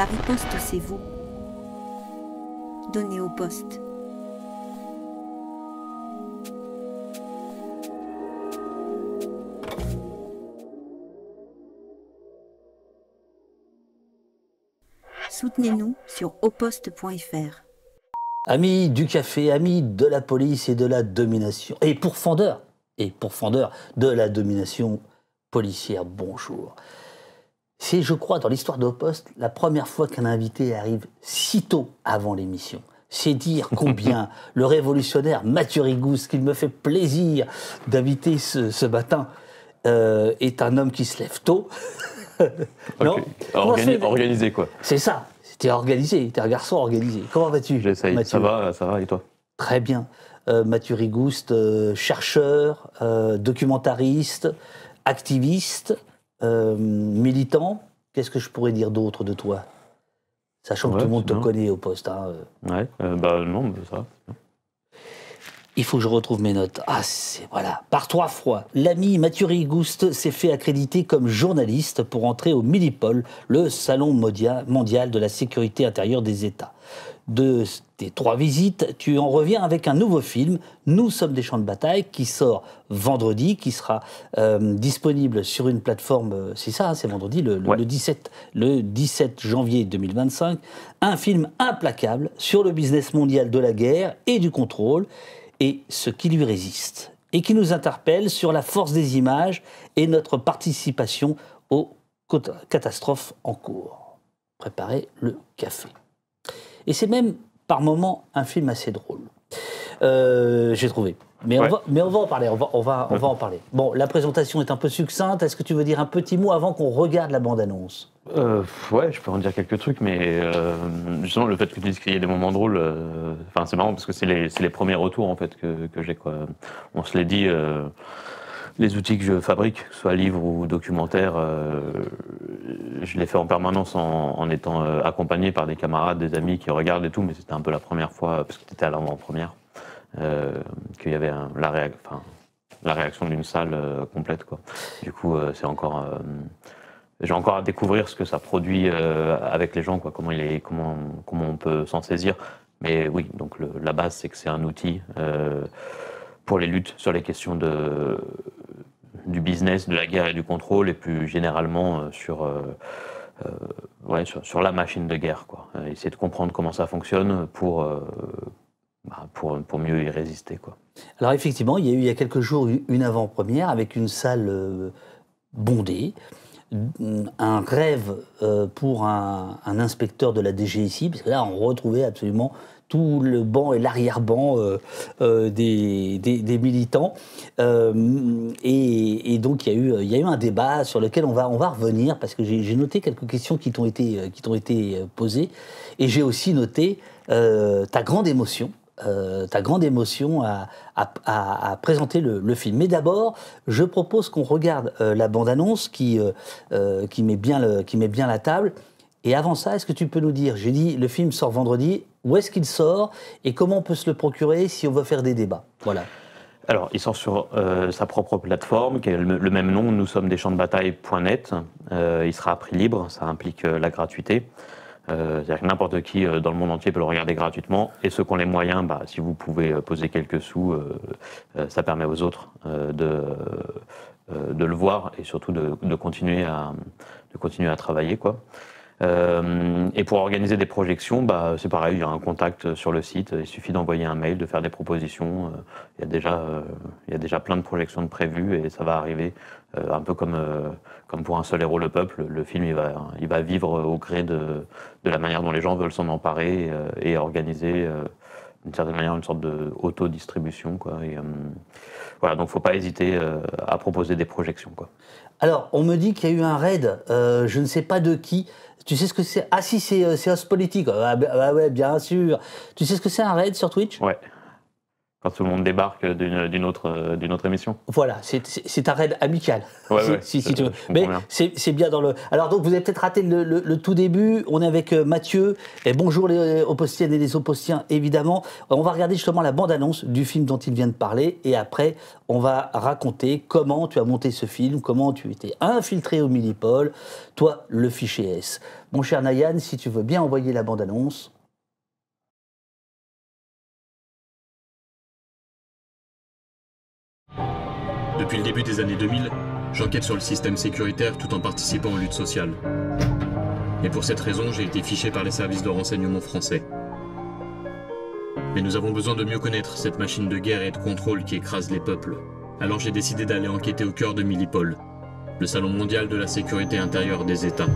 La riposte, c'est vous. Donnez au poste. Soutenez-nous sur auposte.fr. Amis du café, amis de la police et de la domination, et pourfendeurs de la domination policière, bonjour. C'est, je crois, dans l'histoire de Au Poste, la première fois qu'un invité arrive si tôt avant l'émission. C'est dire combien le révolutionnaire Mathieu Rigouste, qu'il me fait plaisir d'inviter ce matin, est un homme qui se lève tôt. Non, okay. Organisé, quoi. C'est ça. T'es organisé, t'es un garçon organisé. Comment vas-tu, J'essaye. Mathieu ? Ça va, et toi ? Très bien. Mathieu Rigouste, chercheur, documentariste, activiste, militant. Qu'est-ce que je pourrais dire d'autre de toi ? Sachant que tout le monde te connaît au poste. Hein. Ouais, non, ça va. Il faut que je retrouve mes notes. Ah, voilà. Par 3 fois, l'ami Mathieu Rigouste s'est fait accréditer comme journaliste pour entrer au Millipol, le salon mondial de la sécurité intérieure des États. De tes 3 visites, tu en reviens avec un nouveau film, Nous sommes des champs de bataille, qui sort vendredi, qui sera disponible sur une plateforme, c'est ça, hein, c'est vendredi, le 17 janvier 2025. Un film implacable sur le business mondial de la guerre et du contrôle, et ce qui lui résiste, et qui nous interpelle sur la force des images et notre participation aux catastrophes en cours. Préparez le café. Et c'est même, par moments, un film assez drôle. J'ai trouvé. Mais on va en parler, on va en parler. Bon, la présentation est un peu succincte. Est-ce que tu veux dire un petit mot avant qu'on regarde la bande-annonce ? Ouais, je peux en dire quelques trucs, mais justement, le fait que tu dises qu'il y ait des moments drôles, c'est marrant parce que c'est les premiers retours en fait que j'ai, quoi. On se l'est dit, les outils que je fabrique, que ce soit livres ou documentaires, je les fais en permanence en étant accompagné par des camarades, des amis qui regardent et tout, mais c'était un peu la première fois, parce que tu étais à l'avant-première, qu'il y avait la réaction d'une salle complète, quoi. Du coup, c'est encore... j'ai encore à découvrir ce que ça produit avec les gens, quoi, comment on peut s'en saisir. Mais oui, donc la base, c'est que c'est un outil pour les luttes sur les questions du business, de la guerre et du contrôle, et plus généralement sur la machine de guerre, quoi. Essayer de comprendre comment ça fonctionne pour mieux y résister, quoi. Alors effectivement, il y a eu il y a quelques jours une avant-première avec une salle bondée. Un rêve pour un inspecteur de la DGSI, parce que là, on retrouvait absolument tout le banc et l'arrière-banc des militants. Et donc, il y a eu un débat sur lequel on va revenir, parce que j'ai noté quelques questions qui t'ont été posées. Et j'ai aussi noté ta grande émotion à présenter le film. Mais d'abord, je propose qu'on regarde la bande-annonce qui met bien la table. Et avant ça, est-ce que tu peux nous dire, j'ai dit, le film sort vendredi, où est-ce qu'il sort et comment on peut se le procurer si on veut faire des débats ? Voilà. Alors, il sort sur sa propre plateforme, qui est le même nom, nous sommes des champs de bataille.net. Il sera à prix libre, ça implique la gratuité. C'est-à-dire que n'importe qui dans le monde entier peut le regarder gratuitement, et ceux qui ont les moyens, si vous pouvez poser quelques sous, ça permet aux autres de le voir et surtout de continuer à travailler, quoi. Et pour organiser des projections, c'est pareil, il y a un contact sur le site, il suffit d'envoyer un mail, de faire des propositions. Il y a déjà plein de projections de prévues et ça va arriver un peu comme pour Un seul héros, le peuple. Le film, il va vivre au gré de la manière dont les gens veulent s'en emparer et organiser d'une certaine manière une sorte de auto-distribution, quoi. Et, voilà, donc il ne faut pas hésiter à proposer des projections, quoi. Alors, on me dit qu'il y a eu un raid, je ne sais pas de qui. Tu sais ce que c'est ? Ah si, c'est Ostpolitik. Ah ouais, bien sûr. Tu sais ce que c'est un raid sur Twitch ? Ouais. Quand tout le monde débarque d'une autre émission. Voilà, c'est un raid amical, Ouais, si tu veux. Mais c'est bien dans le... Alors donc, vous avez peut-être raté le tout début. On est avec Mathieu. Et bonjour les Opostiennes et les Opostiens, évidemment. On va regarder justement la bande-annonce du film dont il vient de parler. Et après, on va raconter comment tu as monté ce film, comment tu étais infiltré au Millipol, toi, le fichier S. Mon cher Nayan, si tu veux bien envoyer la bande-annonce... Depuis le début des années 2000, j'enquête sur le système sécuritaire tout en participant aux luttes sociales. Et pour cette raison, j'ai été fiché par les services de renseignement français. Mais nous avons besoin de mieux connaître cette machine de guerre et de contrôle qui écrase les peuples. Alors j'ai décidé d'aller enquêter au cœur de Millipol, le salon mondial de la sécurité intérieure des États.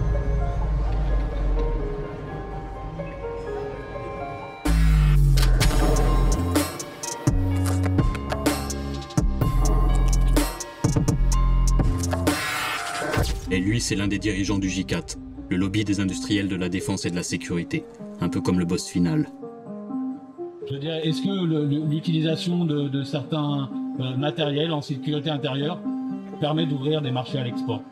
Et lui, c'est l'un des dirigeants du J4, le lobby des industriels de la défense et de la sécurité, un peu comme le boss final. Je veux dire, est-ce que l'utilisation de certains matériels en sécurité intérieure permet d'ouvrir des marchés à l'export?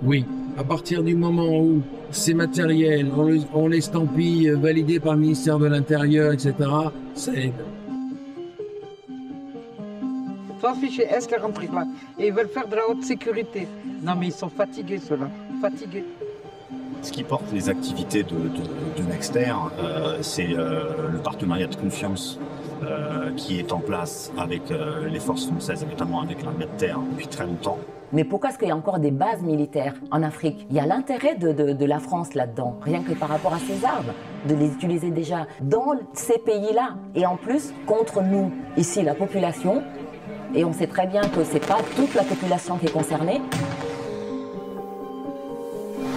Oui. À partir du moment où ces matériels, on les estampille validés par le ministère de l'Intérieur, etc., ça aide. Soit fichier S, les rentrés là. Et ils veulent faire de la haute sécurité. Non, mais ils sont fatigués, ceux-là. Fatigués. Ce qui porte les activités de Nexter, c'est le partenariat de confiance qui est en place avec les forces françaises, notamment avec l'armée de terre depuis très longtemps. Mais pourquoi est-ce qu'il y a encore des bases militaires en Afrique? Il y a l'intérêt de la France là-dedans, rien que par rapport à ses armes, de les utiliser déjà dans ces pays-là. Et en plus, contre nous, ici, la population. Et on sait très bien que ce n'est pas toute la population qui est concernée.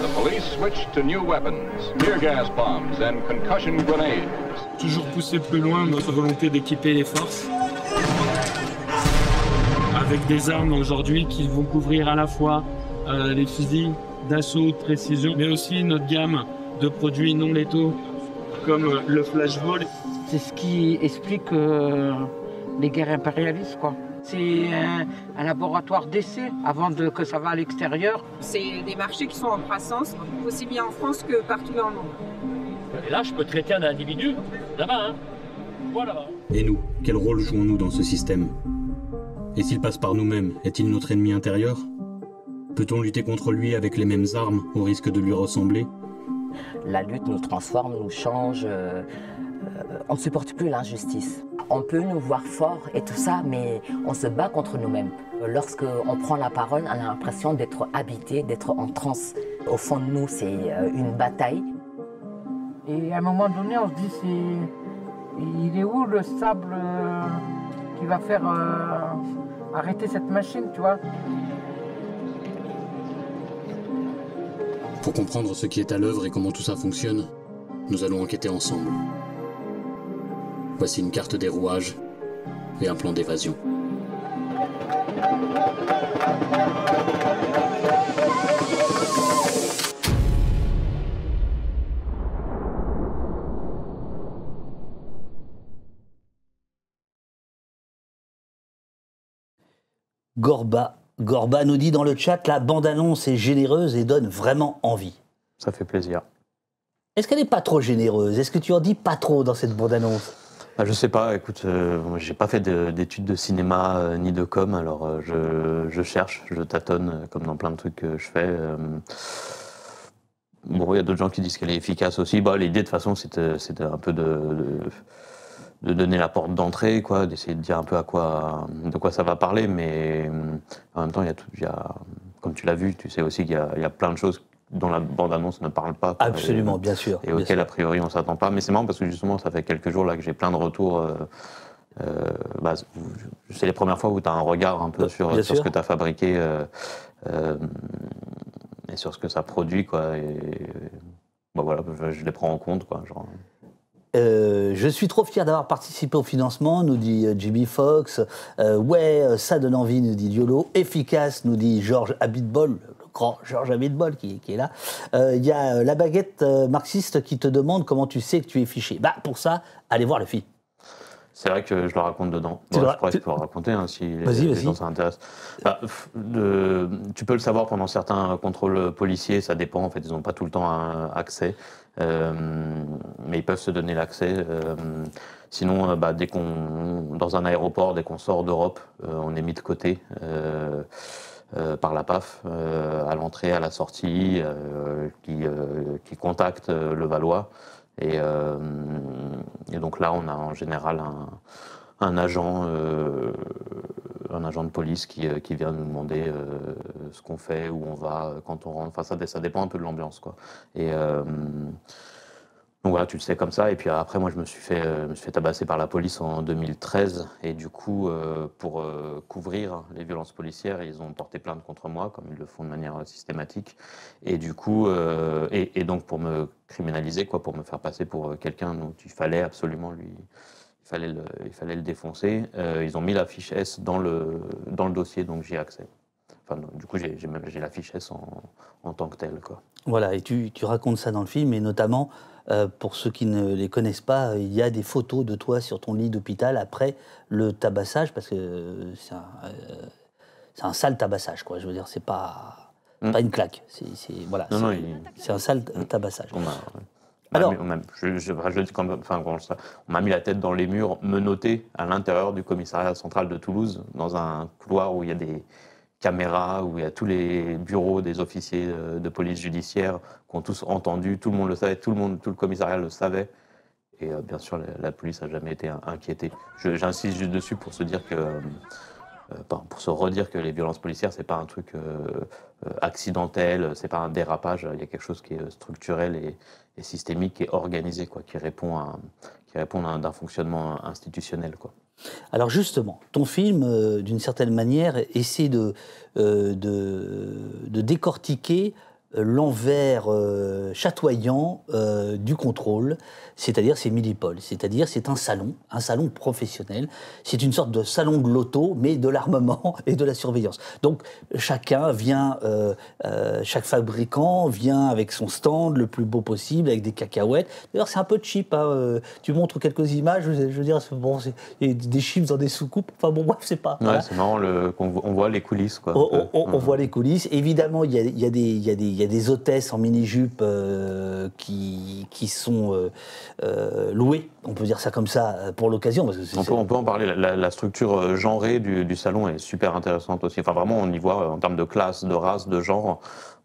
The police switched to new weapons, tear gas bombs and concussion grenades. Toujours pousser plus loin notre volonté d'équiper les forces avec des armes aujourd'hui qui vont couvrir à la fois les fusils d'assaut de précision, mais aussi notre gamme de produits non létaux comme le flashball. C'est ce qui explique les guerres impérialistes, quoi. C'est un laboratoire d'essai avant que ça va à l'extérieur. C'est des marchés qui sont en croissance, aussi bien en France que partout dans le monde. Et là, je peux traiter un individu là-bas, hein. Voilà. Et nous, quel rôle jouons-nous dans ce système? Et s'il passe par nous-mêmes, est-il notre ennemi intérieur? Peut-on lutter contre lui avec les mêmes armes, au risque de lui ressembler? La lutte nous transforme, nous change. On ne supporte plus l'injustice. On peut nous voir forts et tout ça, mais on se bat contre nous-mêmes. Lorsqu'on prend la parole, on a l'impression d'être habité, d'être en transe. Au fond de nous, c'est une bataille. Et à un moment donné, on se dit, il est où le sable qui va faire arrêter cette machine, tu vois? Pour comprendre ce qui est à l'œuvre et comment tout ça fonctionne, nous allons enquêter ensemble. Voici une carte des rouages et un plan d'évasion. Gorba nous dit dans le chat, la bande-annonce est généreuse et donne vraiment envie. Ça fait plaisir. Est-ce qu'elle n'est pas trop généreuse? Est-ce que tu en dis pas trop dans cette bande-annonce? Je sais pas, écoute, j'ai pas fait d'études de cinéma ni de com, alors je cherche, je tâtonne comme dans plein de trucs que je fais. Bon, il y a d'autres gens qui disent qu'elle est efficace aussi. Bah, l'idée de toute façon, c'était un peu de donner la porte d'entrée, quoi, d'essayer de dire un peu de quoi ça va parler, mais en même temps, comme tu l'as vu, tu sais aussi qu'il y a plein de choses dont la bande-annonce ne parle pas. Absolument, bien sûr. Et auquel, a priori, on ne s'attend pas. Mais c'est marrant parce que justement, ça fait quelques jours là, que j'ai plein de retours. C'est les premières fois où tu as un regard un peu sur ce que tu as fabriqué et sur ce que ça produit, quoi. Et voilà, je les prends en compte, quoi. Genre. Je suis trop fier d'avoir participé au financement, nous dit Jimmy Fox. Ouais, ça donne envie, nous dit Diolo. Efficace, nous dit Georges Habitbol, le grand Georges Abitbol qui est là. Il y a la baguette marxiste qui te demande comment tu sais que tu es fiché. Bah, pour ça, allez voir le film. C'est vrai que je le raconte dedans. Je pourrais le raconter si les gens s'intéressent. Bah, tu peux le savoir pendant certains contrôles policiers, ça dépend. En fait, ils n'ont pas tout le temps accès, mais ils peuvent se donner l'accès. Sinon, dès dans un aéroport, dès qu'on sort d'Europe, on est mis de côté par la PAF à l'entrée, à la sortie, qui contacte le Valois. Et donc là, on a en général un agent de police qui vient nous demander ce qu'on fait, où on va, quand on rentre. Enfin, ça dépend un peu de l'ambiance, quoi. Et donc voilà, tu le sais comme ça. Et puis après, moi, je me suis fait tabasser par la police en 2013. Et du coup, pour couvrir les violences policières, ils ont porté plainte contre moi, comme ils le font de manière systématique. Et du coup, et donc pour me criminaliser, quoi, pour me faire passer pour quelqu'un dont il fallait absolument il fallait le défoncer. Ils ont mis la fiche S dans le dossier, donc j'y ai accès. Enfin, du coup, j'ai la fiche S en tant que telle, quoi. Voilà, et tu racontes ça dans le film, et notamment, pour ceux qui ne les connaissent pas, il y a des photos de toi sur ton lit d'hôpital après le tabassage, parce que c'est un sale tabassage, quoi. Je veux dire, c'est pas une claque. Voilà, c'est un sale tabassage. Alors, je dis on m'a mis la tête dans les murs, menotté à l'intérieur du commissariat central de Toulouse, dans un couloir où il y a des caméras, où il y a tous les bureaux des officiers de police judiciaire qui ont tous entendu, tout le monde le savait, tout le commissariat le savait. Et bien sûr, la police n'a jamais été inquiétée. J'insiste juste dessus pour se dire que, pour se redire que les violences policières, c'est pas un truc accidentel, c'est pas un dérapage. Il y a quelque chose qui est structurel et systémique, qui est organisé, quoi, qui répond à d'un fonctionnement institutionnel, quoi. Alors justement, ton film, d'une certaine manière, essaie de décortiquer l'envers chatoyant du contrôle, c'est-à-dire c'est Millipol, c'est-à-dire c'est un salon professionnel, c'est une sorte de salon de l'auto, mais de l'armement et de la surveillance. Donc chacun vient, chaque fabricant vient avec son stand le plus beau possible, avec des cacahuètes. D'ailleurs c'est un peu cheap, hein. Tu montres quelques images, je veux dire, bon, il y a des chips dans des soucoupes, enfin bon bref, c'est pas... Ouais, voilà. C'est marrant, on voit les coulisses, quoi. On voit les coulisses, évidemment il y a des hôtesses en mini-jupe qui sont louées, on peut dire ça comme ça, pour l'occasion. On peut en parler. La structure genrée du salon est super intéressante aussi. Enfin, vraiment, on y voit, en termes de classe, de race, de genre,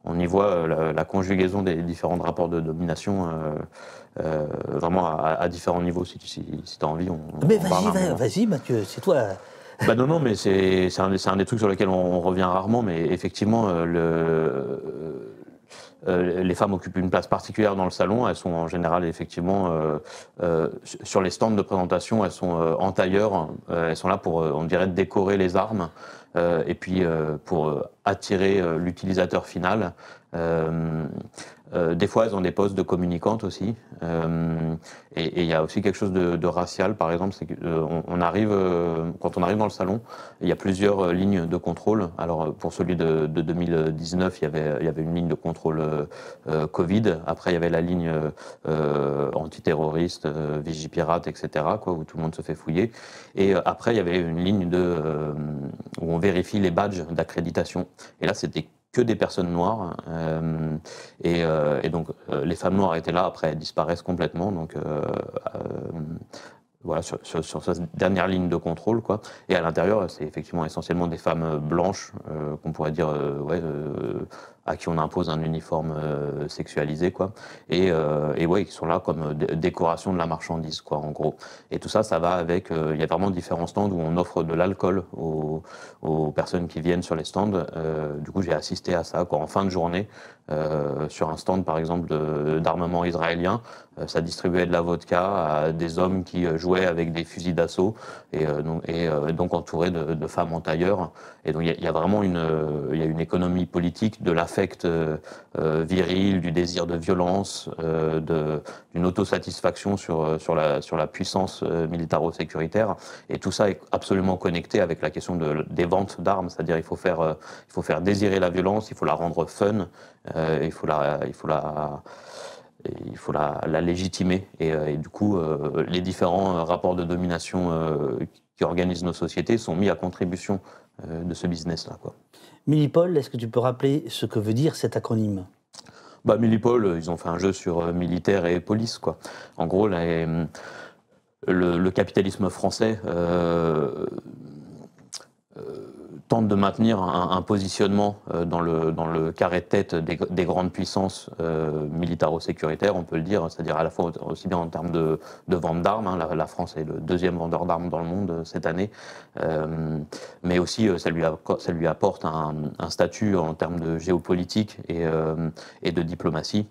on y voit la conjugaison des différents rapports de domination, vraiment à différents niveaux. Si tu as envie, Mais vas-y, Mathieu, c'est toi... Non, mais c'est un des trucs sur lesquels on revient rarement, mais effectivement, les femmes occupent une place particulière dans le salon. Elles sont en général, effectivement, sur les stands de présentation, elles sont en tailleur. Elles sont là pour, on dirait, décorer les armes et puis pour attirer l'utilisateur final. Des fois, elles ont des postes de communicantes aussi. Et il y a aussi quelque chose de racial, par exemple, c'est que quand on arrive dans le salon, il y a plusieurs lignes de contrôle. Alors, pour celui de 2019, il y avait une ligne de contrôle Covid. Après, il y avait la ligne antiterroriste, Vigipirate, etc., quoi, où tout le monde se fait fouiller. Et après, il y avait une ligne où on vérifie les badges d'accréditation. Et là, c'était que des personnes noires, et donc les femmes noires étaient là, après elles disparaissent complètement, donc voilà, sur cette dernière ligne de contrôle, quoi. Et à l'intérieur, c'est effectivement essentiellement des femmes blanches, qu'on pourrait dire, à qui on impose un uniforme sexualisé, quoi. Et ouais, qui sont là comme décoration de la marchandise, quoi, en gros. Et tout ça, ça va avec... Il y a vraiment différents stands où on offre de l'alcool aux personnes qui viennent sur les stands. Du coup, j'ai assisté à ça, quoi, en fin de journée, sur un stand, par exemple, d'armement israélien. Ça distribuait de la vodka à des hommes qui jouaient avec des fusils d'assaut, et donc entourés de femmes en tailleur. Et donc, il y a vraiment une économie politique de la affect viril, du désir de violence, d'une autosatisfaction sur la puissance militaro-sécuritaire. Et tout ça est absolument connecté avec la question des ventes d'armes, c'est-à-dire il faut faire désirer la violence, il faut la rendre fun, il faut la légitimer. Et du coup, les différents rapports de domination qui organisent nos sociétés sont mis à contribution de ce business-là, quoi. Milipol, est-ce que tu peux rappeler ce que veut dire cet acronyme ? Milipol, ils ont fait un jeu sur militaire et police, quoi. En gros, le capitalisme français tente de maintenir un positionnement dans le carré de tête des grandes puissances militaro-sécuritaires, on peut le dire, c'est-à-dire à la fois aussi bien en termes de vente d'armes, hein, la France est le deuxième vendeur d'armes dans le monde cette année, mais aussi ça lui apporte un statut en termes de géopolitique et de diplomatie.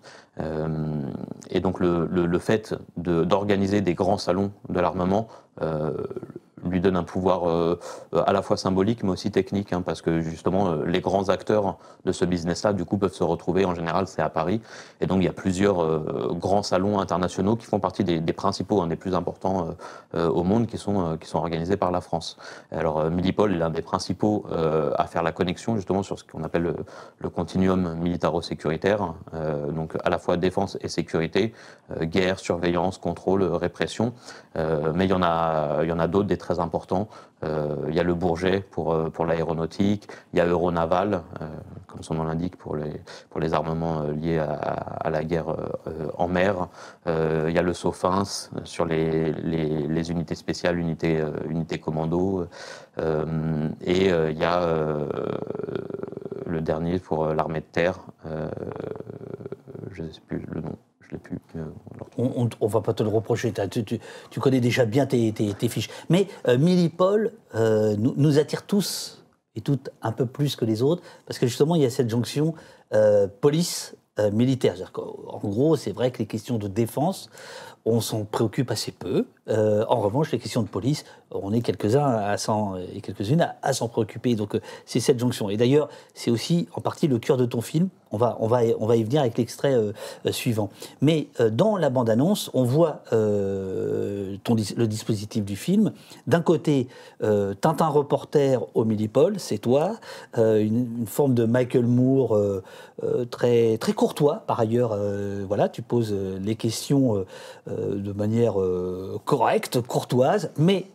Et donc le fait d'organiser des grands salons de l'armement lui donne un pouvoir à la fois symbolique mais aussi technique, hein, parce que justement les grands acteurs de ce business-là du coup peuvent se retrouver, en général c'est à Paris, et donc il y a plusieurs grands salons internationaux qui font partie des principaux, des plus importants au monde, qui sont organisés par la France. Alors Milipol est l'un des principaux à faire la connexion justement sur ce qu'on appelle le continuum militaro-sécuritaire, donc à la fois défense et sécurité, guerre, surveillance, contrôle, répression, mais il y en a d'autres, des très importants. Il y a le Bourget pour l'aéronautique, il y a Euronaval, comme son nom l'indique, pour les armements liés à la guerre en mer. Il y a le Sofins sur les unités spéciales, unités commando. Et il y a le dernier pour l'armée de terre. Je ne sais plus le nom. Je l'ai plus. On ne va pas te le reprocher, tu connais déjà bien tes fiches. Mais Milipol nous attire tous et toutes un peu plus que les autres, parce que justement il y a cette jonction police-militaire. En gros, c'est vrai que les questions de défense, on s'en préoccupe assez peu. En revanche, les questions de police, on est quelques-uns et quelques-unes à s'en préoccuper. Donc c'est cette jonction. Et d'ailleurs, c'est aussi en partie le cœur de ton film. On va y venir avec l'extrait suivant. Mais dans la bande-annonce, on voit le dispositif du film. D'un côté, Tintin reporter au Milipol, c'est toi, une forme de Michael Moore très, très courtois, par ailleurs. Voilà, tu poses les questions de manière correcte, courtoise, mais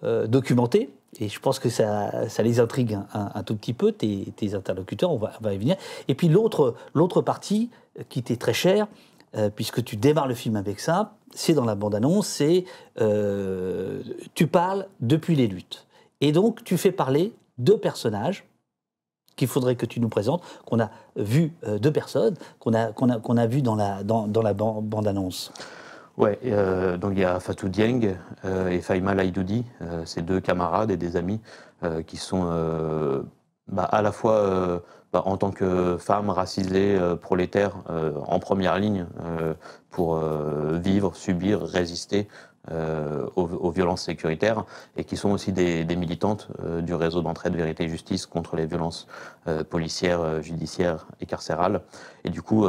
documentée. Et je pense que ça les intrigue un tout petit peu, tes interlocuteurs, on va y venir. Et puis l'autre partie qui t'est très chère, puisque tu démarres le film avec ça, c'est dans la bande-annonce, c'est tu parles depuis les luttes. Et donc tu fais parler deux personnages qu'il faudrait que tu nous présentes, qu'on a vu, deux personnes qu'on a vu dans la bande-annonce. Ouais, donc il y a Fatou Dieng et Fahima Laïdoudi, ces deux camarades et des amis qui sont à la fois en tant que femmes racisées, prolétaires, en première ligne pour vivre, subir, résister aux violences sécuritaires, et qui sont aussi des militantes du réseau d'entraide Vérité et Justice contre les violences policières, judiciaires et carcérales. Et du coup,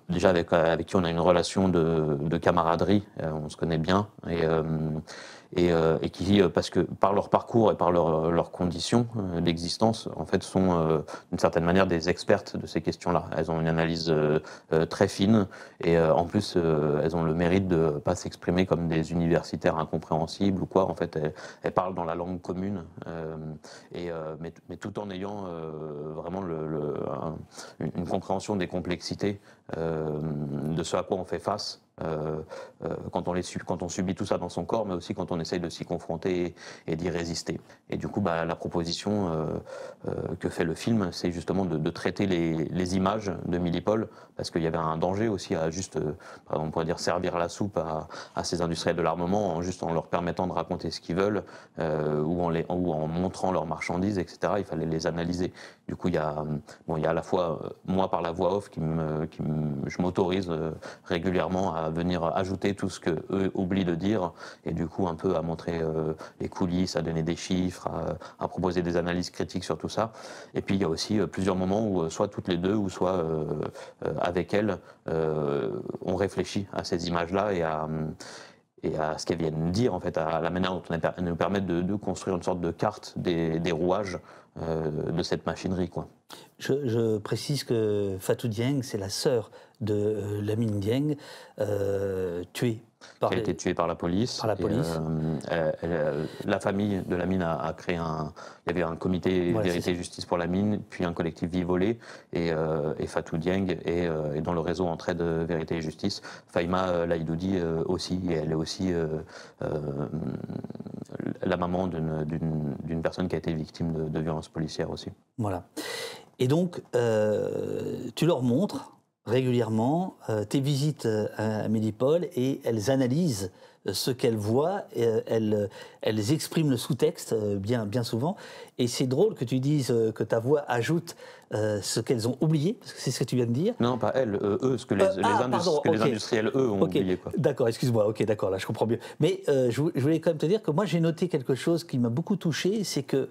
déjà avec qui on a une relation de camaraderie, on se connaît bien, et qui, parce que par leur parcours et par leurs conditions d'existence, en fait, sont d'une certaine manière des expertes de ces questions-là. Elles ont une analyse très fine, et en plus, elles ont le mérite de ne pas s'exprimer comme des universitaires incompréhensibles ou quoi. En fait, elles parlent dans la langue commune, mais tout en ayant vraiment une compréhension des complexités de ce à quoi on fait face quand on subit tout ça dans son corps, mais aussi quand on essaye de s'y confronter et d'y résister. Et du coup, la proposition que fait le film, c'est justement de traiter les images de Milipol, parce qu'il y avait un danger aussi à juste, on pourrait dire, servir la soupe à ces industriels de l'armement, en leur permettant de raconter ce qu'ils veulent, ou en montrant leurs marchandises, etc. Il fallait les analyser. Du coup, il y a à la fois, moi par la voix off, je m'autorise régulièrement à venir ajouter tout ce qu'eux oublient de dire, et du coup un peu à montrer les coulisses, à donner des chiffres, à proposer des analyses critiques sur tout ça. Et puis il y a aussi plusieurs moments où soit toutes les deux, ou soit avec elle, on réfléchit à ces images-là et à ce qu'elles viennent dire, en fait, à la manière dont elles nous permettent de construire une sorte de carte des rouages de cette machinerie, quoi. Je précise que Fatou Dieng, c'est la sœur de Lamine Dieng, tuée. Qui a été tuée par la police. Par la police. La famille de Lamine a créé il y avait un comité Vérité et Justice pour Lamine, puis un collectif Vie Volée, et Fatou Dieng est dans le réseau Entraide Vérité et Justice. Fahima Laïdoudi aussi, et elle est aussi la maman d'une personne qui a été victime de violences policières aussi. Voilà. Et donc, tu leur montres régulièrement tes visites à Mélipole, et elles analysent ce qu'elles voient, elles expriment le sous-texte bien souvent. Et c'est drôle que tu dises que ta voix ajoute ce qu'elles ont oublié, parce que c'est ce que tu viens de dire. Non, pas elles, eux, ce que les industriels, eux, ont oublié, quoi. D'accord, excuse-moi, ok, d'accord, là je comprends mieux. Mais je voulais quand même te dire que moi j'ai noté quelque chose qui m'a beaucoup touché, c'est que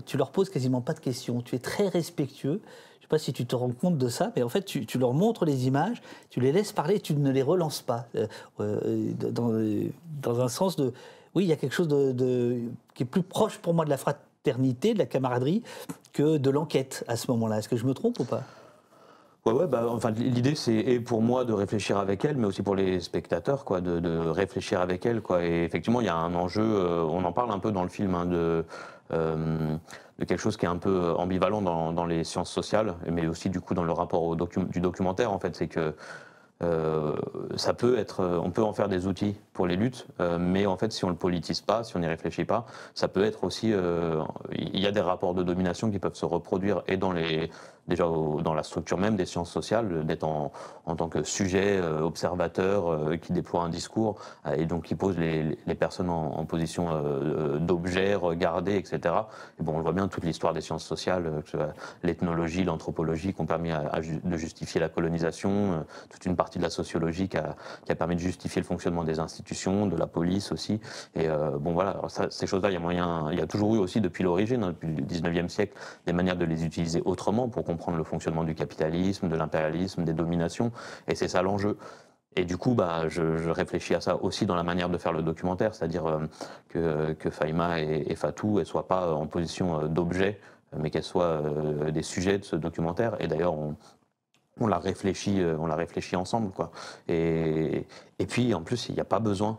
tu leur poses quasiment pas de questions, tu es très respectueux. Je ne sais pas si tu te rends compte de ça, mais en fait, tu leur montres les images, tu les laisses parler, tu ne les relances pas. Dans un sens de... Oui, il y a quelque chose qui est plus proche pour moi de la fraternité, de la camaraderie, que de l'enquête à ce moment-là. Est-ce que je me trompe ou pas ? Ouais, enfin, l'idée, c'est pour moi de réfléchir avec elle, mais aussi pour les spectateurs, quoi, de réfléchir avec elle, quoi. Et effectivement, il y a un enjeu, on en parle un peu dans le film, hein, de quelque chose qui est un peu ambivalent dans les sciences sociales, mais aussi du coup dans le rapport du documentaire, en fait, c'est que ça peut être, on peut en faire des outils pour les luttes, mais en fait, si on le politise pas, si on n'y réfléchit pas, ça peut être aussi, il y a des rapports de domination qui peuvent se reproduire et dans la structure même des sciences sociales, d'être en tant que sujet, observateur, qui déploie un discours, et donc qui pose les personnes en position d'objet, regardé, etc. Et bon, on le voit bien, toute l'histoire des sciences sociales, l'ethnologie, l'anthropologie, qui ont permis de justifier la colonisation, toute une partie de la sociologie qui a permis de justifier le fonctionnement des institutions, de la police aussi. Et bon voilà, alors ces choses-là, il y a toujours eu aussi depuis l'origine, hein, depuis le 19e siècle, des manières de les utiliser autrement pour comprendre le fonctionnement du capitalisme, de l'impérialisme, des dominations, et c'est ça l'enjeu. Et du coup, je réfléchis à ça aussi dans la manière de faire le documentaire, c'est-à-dire que Fahima et Fatou ne soient pas en position d'objet, mais qu'elles soient des sujets de ce documentaire. Et d'ailleurs, on l'a réfléchi ensemble, quoi. Et puis, en plus, il n'y a pas besoin...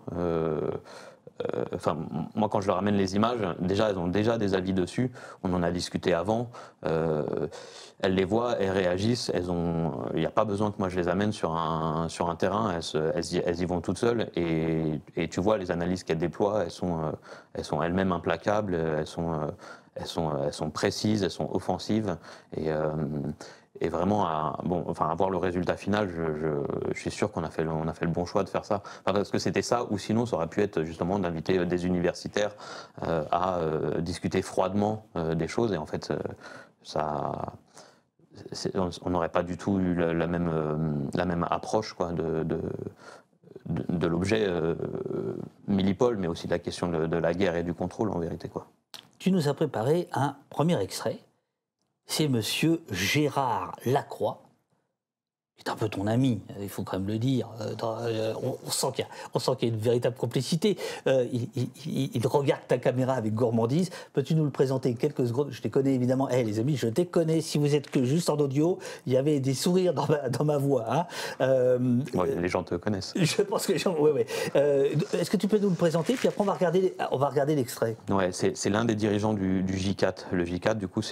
Enfin, moi, quand je leur amène les images, déjà, elles ont déjà des avis dessus. On en a discuté avant. Elles les voient, elles réagissent. Il n'y a pas besoin que moi je les amène sur un terrain. Elles y vont toutes seules. Et tu vois les analyses qu'elles déploient. Elles sont elles-mêmes implacables. Elles sont précises. Elles sont offensives. Et vraiment, avoir le résultat final, je suis sûr qu'on a fait le bon choix de faire ça. Enfin, parce que c'était ça, ou sinon ça aurait pu être justement d'inviter des universitaires à discuter froidement des choses. Et en fait, on n'aurait pas du tout eu la même approche, quoi, de l'objet Mélipole, mais aussi de la question de la guerre et du contrôle, en vérité, quoi. Tu nous as préparé un premier extrait. C'est monsieur Gérard Lacroix, qui est un peu ton ami, il faut quand même le dire. On sent qu'il y a une véritable complicité. Il regarde ta caméra avec gourmandise. Peux-tu nous le présenter quelques secondes? Je te connais évidemment. Les amis, je te connais. Si vous êtes que juste en audio, il y avait des sourires dans ma voix. Hein. Les gens te connaissent. Je pense que les gens... Oui. Est-ce que tu peux nous le présenter? Puis après, on va regarder l'extrait. Ouais, c'est l'un des dirigeants du J4. Le J4, du coup,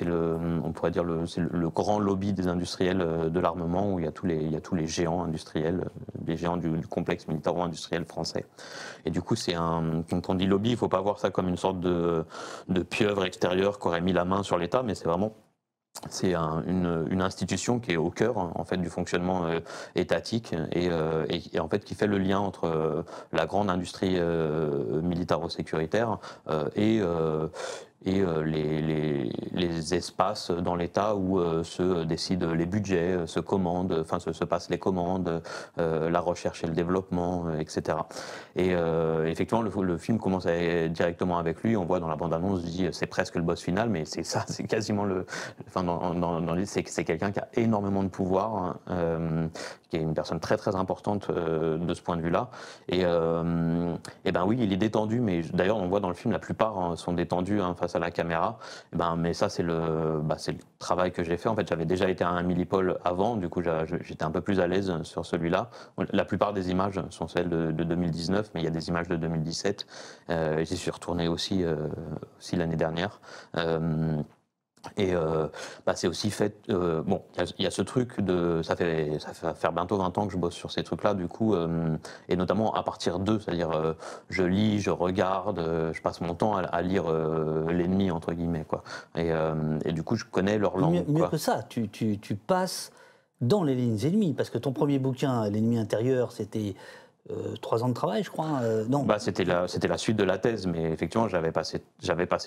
on pourrait dire c'est le grand lobby des industriels de l'armement, où il y a tous les géants industriels, les géants du complexe militaro-industriel français. Et du coup, quand on dit lobby, il ne faut pas voir ça comme une sorte de pieuvre extérieure qui aurait mis la main sur l'État, mais c'est vraiment... C'est une institution qui est au cœur, en fait, du fonctionnement étatique et en fait qui fait le lien entre la grande industrie militaro-sécuritaire et et les espaces dans l'État où se décident les budgets, se passent les commandes, la recherche et le développement, etc. Et effectivement, le film commence directement avec lui. On voit dans la bande-annonce, on se dit c'est presque le boss final, mais c'est ça, c'est quasiment c'est quelqu'un qui a énormément de pouvoir, qui est une personne très très importante de ce point de vue-là. Et ben oui, il est détendu, mais d'ailleurs on voit dans le film la plupart sont détendus face à la caméra. Mais ça c'est le travail que j'ai fait. En fait, j'avais déjà été à un Millipol avant, du coup j'étais un peu plus à l'aise sur celui-là. La plupart des images sont celles de 2019, mais il y a des images de 2017. J'y suis retourné aussi l'année dernière. Et c'est aussi fait. Bon, il y a ce truc de. Ça fait faire bientôt 20 ans que je bosse sur ces trucs-là, du coup, et notamment à partir d'eux, c'est-à-dire je lis, je regarde, je passe mon temps à lire l'ennemi entre guillemets, quoi. Et du coup, je connais leur langue. Mieux que ça, tu passes dans les lignes ennemies, parce que ton premier bouquin, L'ennemi intérieur, c'était 3 ans de travail, je crois. Non. C'était la suite de la thèse, mais effectivement, j'avais passé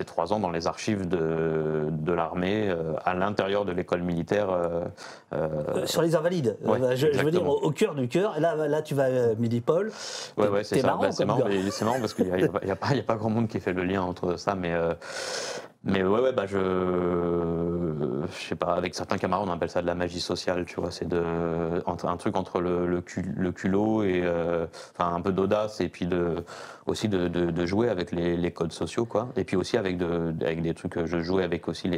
3 ans dans les archives de l'armée, à l'intérieur de l'école militaire. Sur les Invalides. Ouais, je veux dire, au cœur du cœur. Et là, tu vas à Millipol. Ouais, c'est ça. Marrant, c'est marrant parce qu'il n'y a pas grand monde qui fait le lien entre ça, mais je sais pas, avec certains camarades on appelle ça de la magie sociale, tu vois, c'est un truc entre le culot et un peu d'audace, et puis aussi de jouer avec les codes sociaux, quoi, et puis aussi avec des trucs, je jouais avec aussi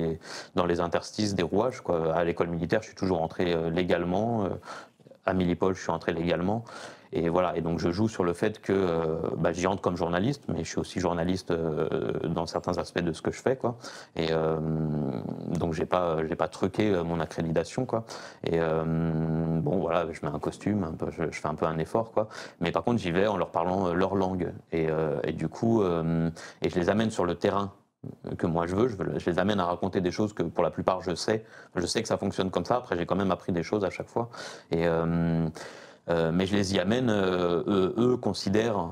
dans les interstices des rouages, quoi. À l'école militaire je suis toujours entré légalement, à Millipol je suis entré légalement. Et voilà, et donc je joue sur le fait que j'y entre comme journaliste, mais je suis aussi journaliste dans certains aspects de ce que je fais, quoi. Et donc j'ai pas truqué mon accréditation, quoi. Et voilà, je mets un costume, je fais un peu un effort, quoi. Mais par contre, j'y vais en leur parlant leur langue, et du coup, et je les amène sur le terrain que moi je les amène à raconter des choses que pour la plupart je sais que ça fonctionne comme ça. Après, j'ai quand même appris des choses à chaque fois, mais je les y amène, eux considèrent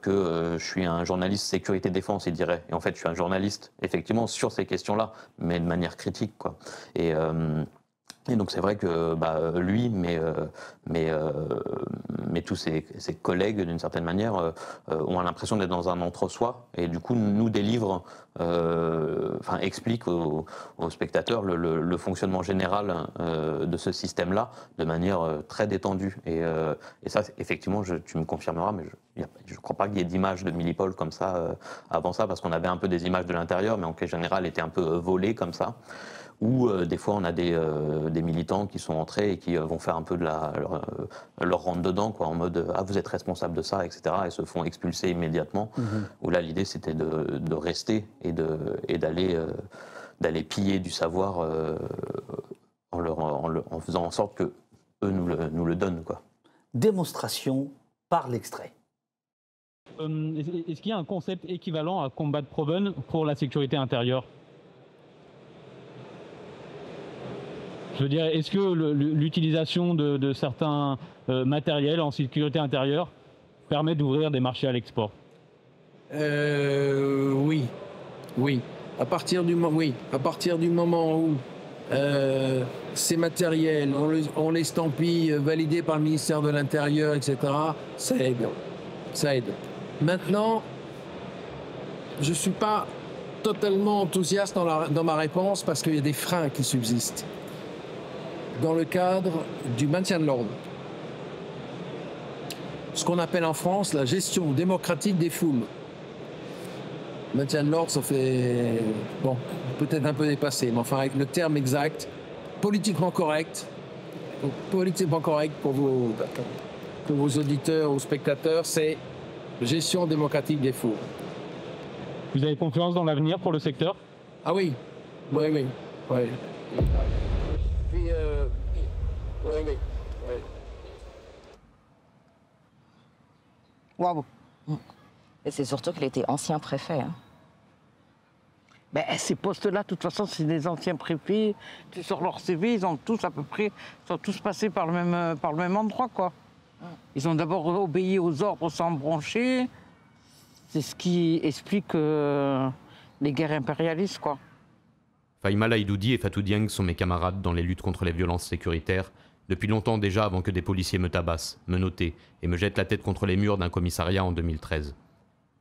que je suis un journaliste sécurité-défense, ils diraient. Et en fait, je suis un journaliste, effectivement, sur ces questions-là, mais de manière critique, quoi. Et donc c'est vrai que lui, mais tous ses collègues, d'une certaine manière, ont l'impression d'être dans un entre-soi, et du coup nous délivrent, expliquent aux spectateurs le fonctionnement général de ce système-là de manière très détendue. Et ça, effectivement, tu me confirmeras, mais je ne crois pas qu'il y ait d'images de Millipol comme ça avant ça, parce qu'on avait un peu des images de l'intérieur, mais en général étaient un peu volées comme ça. Ou des fois on a des militants qui sont entrés et qui vont faire un peu de leur rentre-dedans, quoi, en mode « Ah, vous êtes responsable de ça », etc. et se font expulser immédiatement. Où là, l'idée, c'était de rester et d'aller piller du savoir en faisant en sorte qu'eux nous le donnent, quoi. Démonstration par l'extrait. Est-ce qu'il y a un concept équivalent à Combat Proven pour la sécurité intérieure ? Je veux dire, est-ce que l'utilisation de certains matériels en sécurité intérieure permet d'ouvrir des marchés à l'export ? Oui. À partir du moment où ces matériels, on les estampille, validés par le ministère de l'Intérieur, etc., ça aide. Maintenant, je ne suis pas totalement enthousiaste dans ma réponse, parce qu'il y a des freins qui subsistent dans le cadre du maintien de l'ordre. Ce qu'on appelle en France la gestion démocratique des foules. Maintien de l'ordre, ça fait, peut-être un peu dépassé, mais enfin avec le terme exact, politiquement correct pour vos auditeurs ou spectateurs, c'est gestion démocratique des foules. Vous avez confiance dans l'avenir pour le secteur ? Ah oui. Oui. Puis, oui. Waouh. Et c'est surtout qu'il était ancien préfet. Ces postes-là, de toute façon, c'est des anciens préfets. Sur leur CV, ils ont tous à peu près, sont tous passés par le même endroit, quoi. Ils ont d'abord obéi aux ordres sans broncher. C'est ce qui explique les guerres impérialistes, quoi. Fahima Laïdoudi et Fatou Dieng sont mes camarades dans les luttes contre les violences sécuritaires, depuis longtemps déjà avant que des policiers me tabassent, me notent et me jettent la tête contre les murs d'un commissariat en 2013.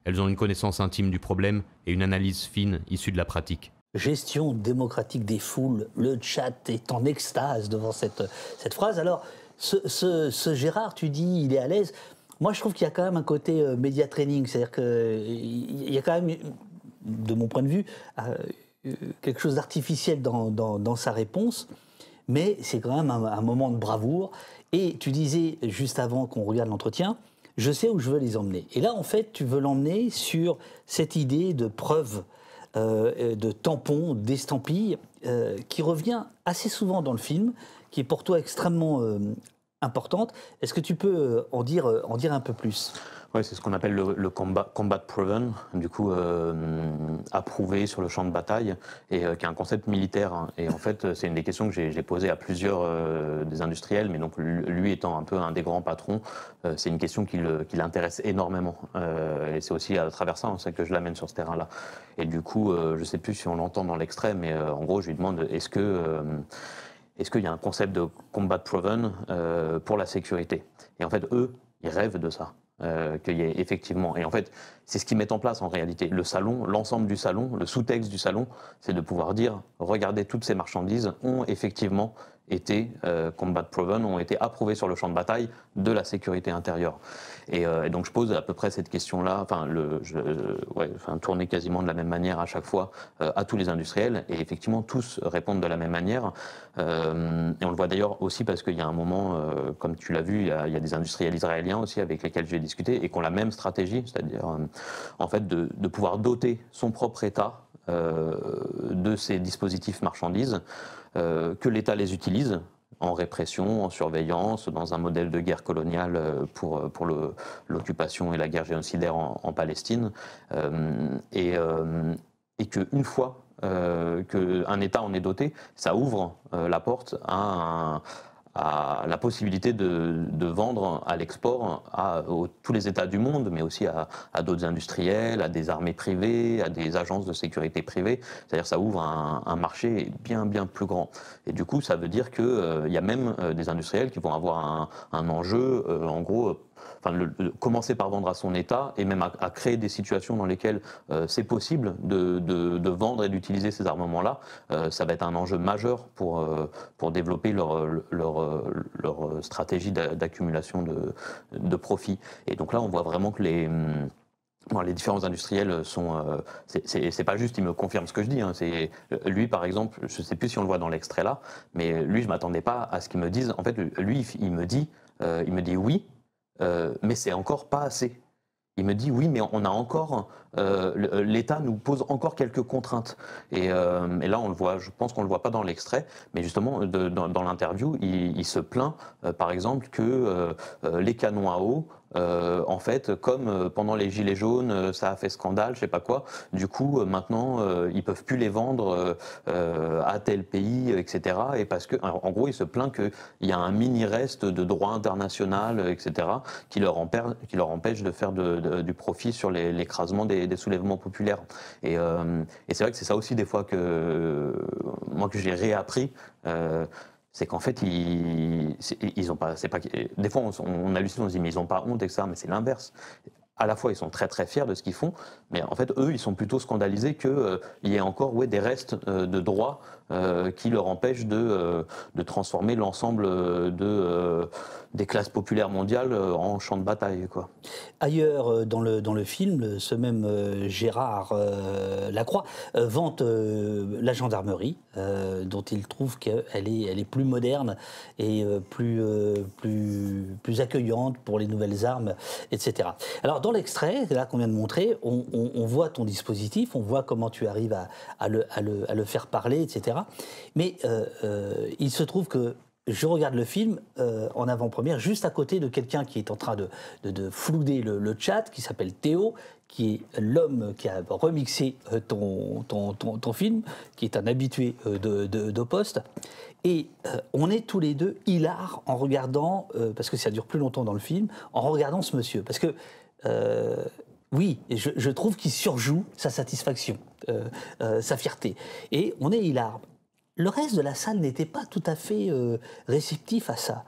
Elles ont une connaissance intime du problème et une analyse fine issue de la pratique. Gestion démocratique des foules, le chat est en extase devant cette phrase. Alors, ce Gérard, tu dis, il est à l'aise. Moi, je trouve qu'il y a quand même un côté média training, c'est-à-dire qu'il y a quand même, de mon point de vue, quelque chose d'artificiel dans sa réponse, mais c'est quand même un moment de bravoure. Et tu disais, juste avant qu'on regarde l'entretien, je sais où je veux les emmener. Et là, en fait, tu veux l'emmener sur cette idée de preuve, de tampon, d'estampille, qui revient assez souvent dans le film, qui est pour toi extrêmement importante. Est-ce que tu peux en dire un peu plus ? Oui, c'est ce qu'on appelle le combat proven, du coup approuvé sur le champ de bataille, et qui est un concept militaire. Hein. Et en fait, c'est une des questions que j'ai posées à plusieurs des industriels, mais donc lui étant un peu un des grands patrons, c'est une question qui l'intéresse énormément. Et c'est aussi à travers ça, que je l'amène sur ce terrain-là. Et du coup, je ne sais plus si on l'entend dans l'extrait, mais en gros, je lui demande est-ce qu'il y a un concept de combat proven pour la sécurité ? Et en fait, eux, ils rêvent de ça. Qu'il y ait effectivement. Et en fait, c'est ce qu'ils mettent en place en réalité. Le salon, l'ensemble du salon, le sous-texte du salon, c'est de pouvoir dire, regardez, toutes ces marchandises ont effectivement été combat proven, ont été approuvées sur le champ de bataille de la sécurité intérieure. Et donc je pose à peu près cette question-là, tourner quasiment de la même manière à chaque fois à tous les industriels, et effectivement tous répondent de la même manière. Et on le voit d'ailleurs aussi parce qu'il y a un moment, comme tu l'as vu, il y a des industriels israéliens aussi avec lesquels j'ai discuté et qui ont la même stratégie, c'est-à-dire en fait de pouvoir doter son propre État de ces dispositifs marchandises, que l'État les utilise en répression, en surveillance, dans un modèle de guerre coloniale pour l'occupation et la guerre génocidaire en Palestine, et qu'une fois qu'un État en est doté, ça ouvre la porte à la possibilité de vendre à l'export à tous les États du monde, mais aussi à d'autres industriels, à des armées privées, à des agences de sécurité privées. C'est-à-dire que ça ouvre un marché bien, bien plus grand. Et du coup, ça veut dire qu'il y a même des industriels qui vont avoir un enjeu, en gros, commencer par vendre à son État et même à créer des situations dans lesquelles c'est possible de vendre et d'utiliser ces armements-là. Ça va être un enjeu majeur pour développer leur stratégie d'accumulation de profits. Et donc là, on voit vraiment que les différents industriels sont... c'est pas juste, il me confirme ce que je dis. Hein, lui, par exemple, je ne sais plus si on le voit dans l'extrait là, mais lui, je ne m'attendais pas à ce qu'il me dise. En fait, lui, il me dit oui, mais c'est encore pas assez. Il me dit oui, mais on a encore... l'État nous pose encore quelques contraintes. Et là, on le voit, je pense qu'on ne le voit pas dans l'extrait, mais justement, dans l'interview, il se plaint, par exemple, que les canons à eau, en fait, comme pendant les Gilets jaunes, ça a fait scandale, je sais pas quoi, du coup, maintenant, ils peuvent plus les vendre à tel pays, etc. Et parce que, en gros, il se plaint qu'il y a un mini-reste de droit international, etc., qui leur empêche de faire du profit sur l'écrasement des soulèvements populaires. Et c'est vrai que c'est ça aussi, des fois, que j'ai réappris. C'est qu'en fait, ils ont pas. C'est pas. Des fois, on hallucine, on se dit mais ils n'ont pas honte, etc. Mais c'est l'inverse. À la fois, ils sont très très fiers de ce qu'ils font, mais en fait, eux, ils sont plutôt scandalisés qu'il y ait encore des restes de droits qui leur empêchent de transformer l'ensemble des classes populaires mondiales en champ de bataille, quoi. Ailleurs, dans le film, ce même Gérard Lacroix vante la gendarmerie, dont il trouve qu'elle est plus moderne et plus accueillante pour les nouvelles armes, etc. Alors, dans l'extrait, là qu'on vient de montrer, on voit ton dispositif, on voit comment tu arrives à le faire parler, etc. Mais il se trouve que je regarde le film en avant-première, juste à côté de quelqu'un qui est en train de flouder le chat, qui s'appelle Théo, qui est l'homme qui a remixé ton film, qui est un habitué d'Au-Poste. Et on est tous les deux hilars en regardant, parce que ça dure plus longtemps dans le film, en regardant ce monsieur. Parce que Oui, et je trouve qu'il surjoue sa satisfaction, sa fierté. Et on est hilar. Le reste de la salle n'était pas tout à fait réceptif à ça.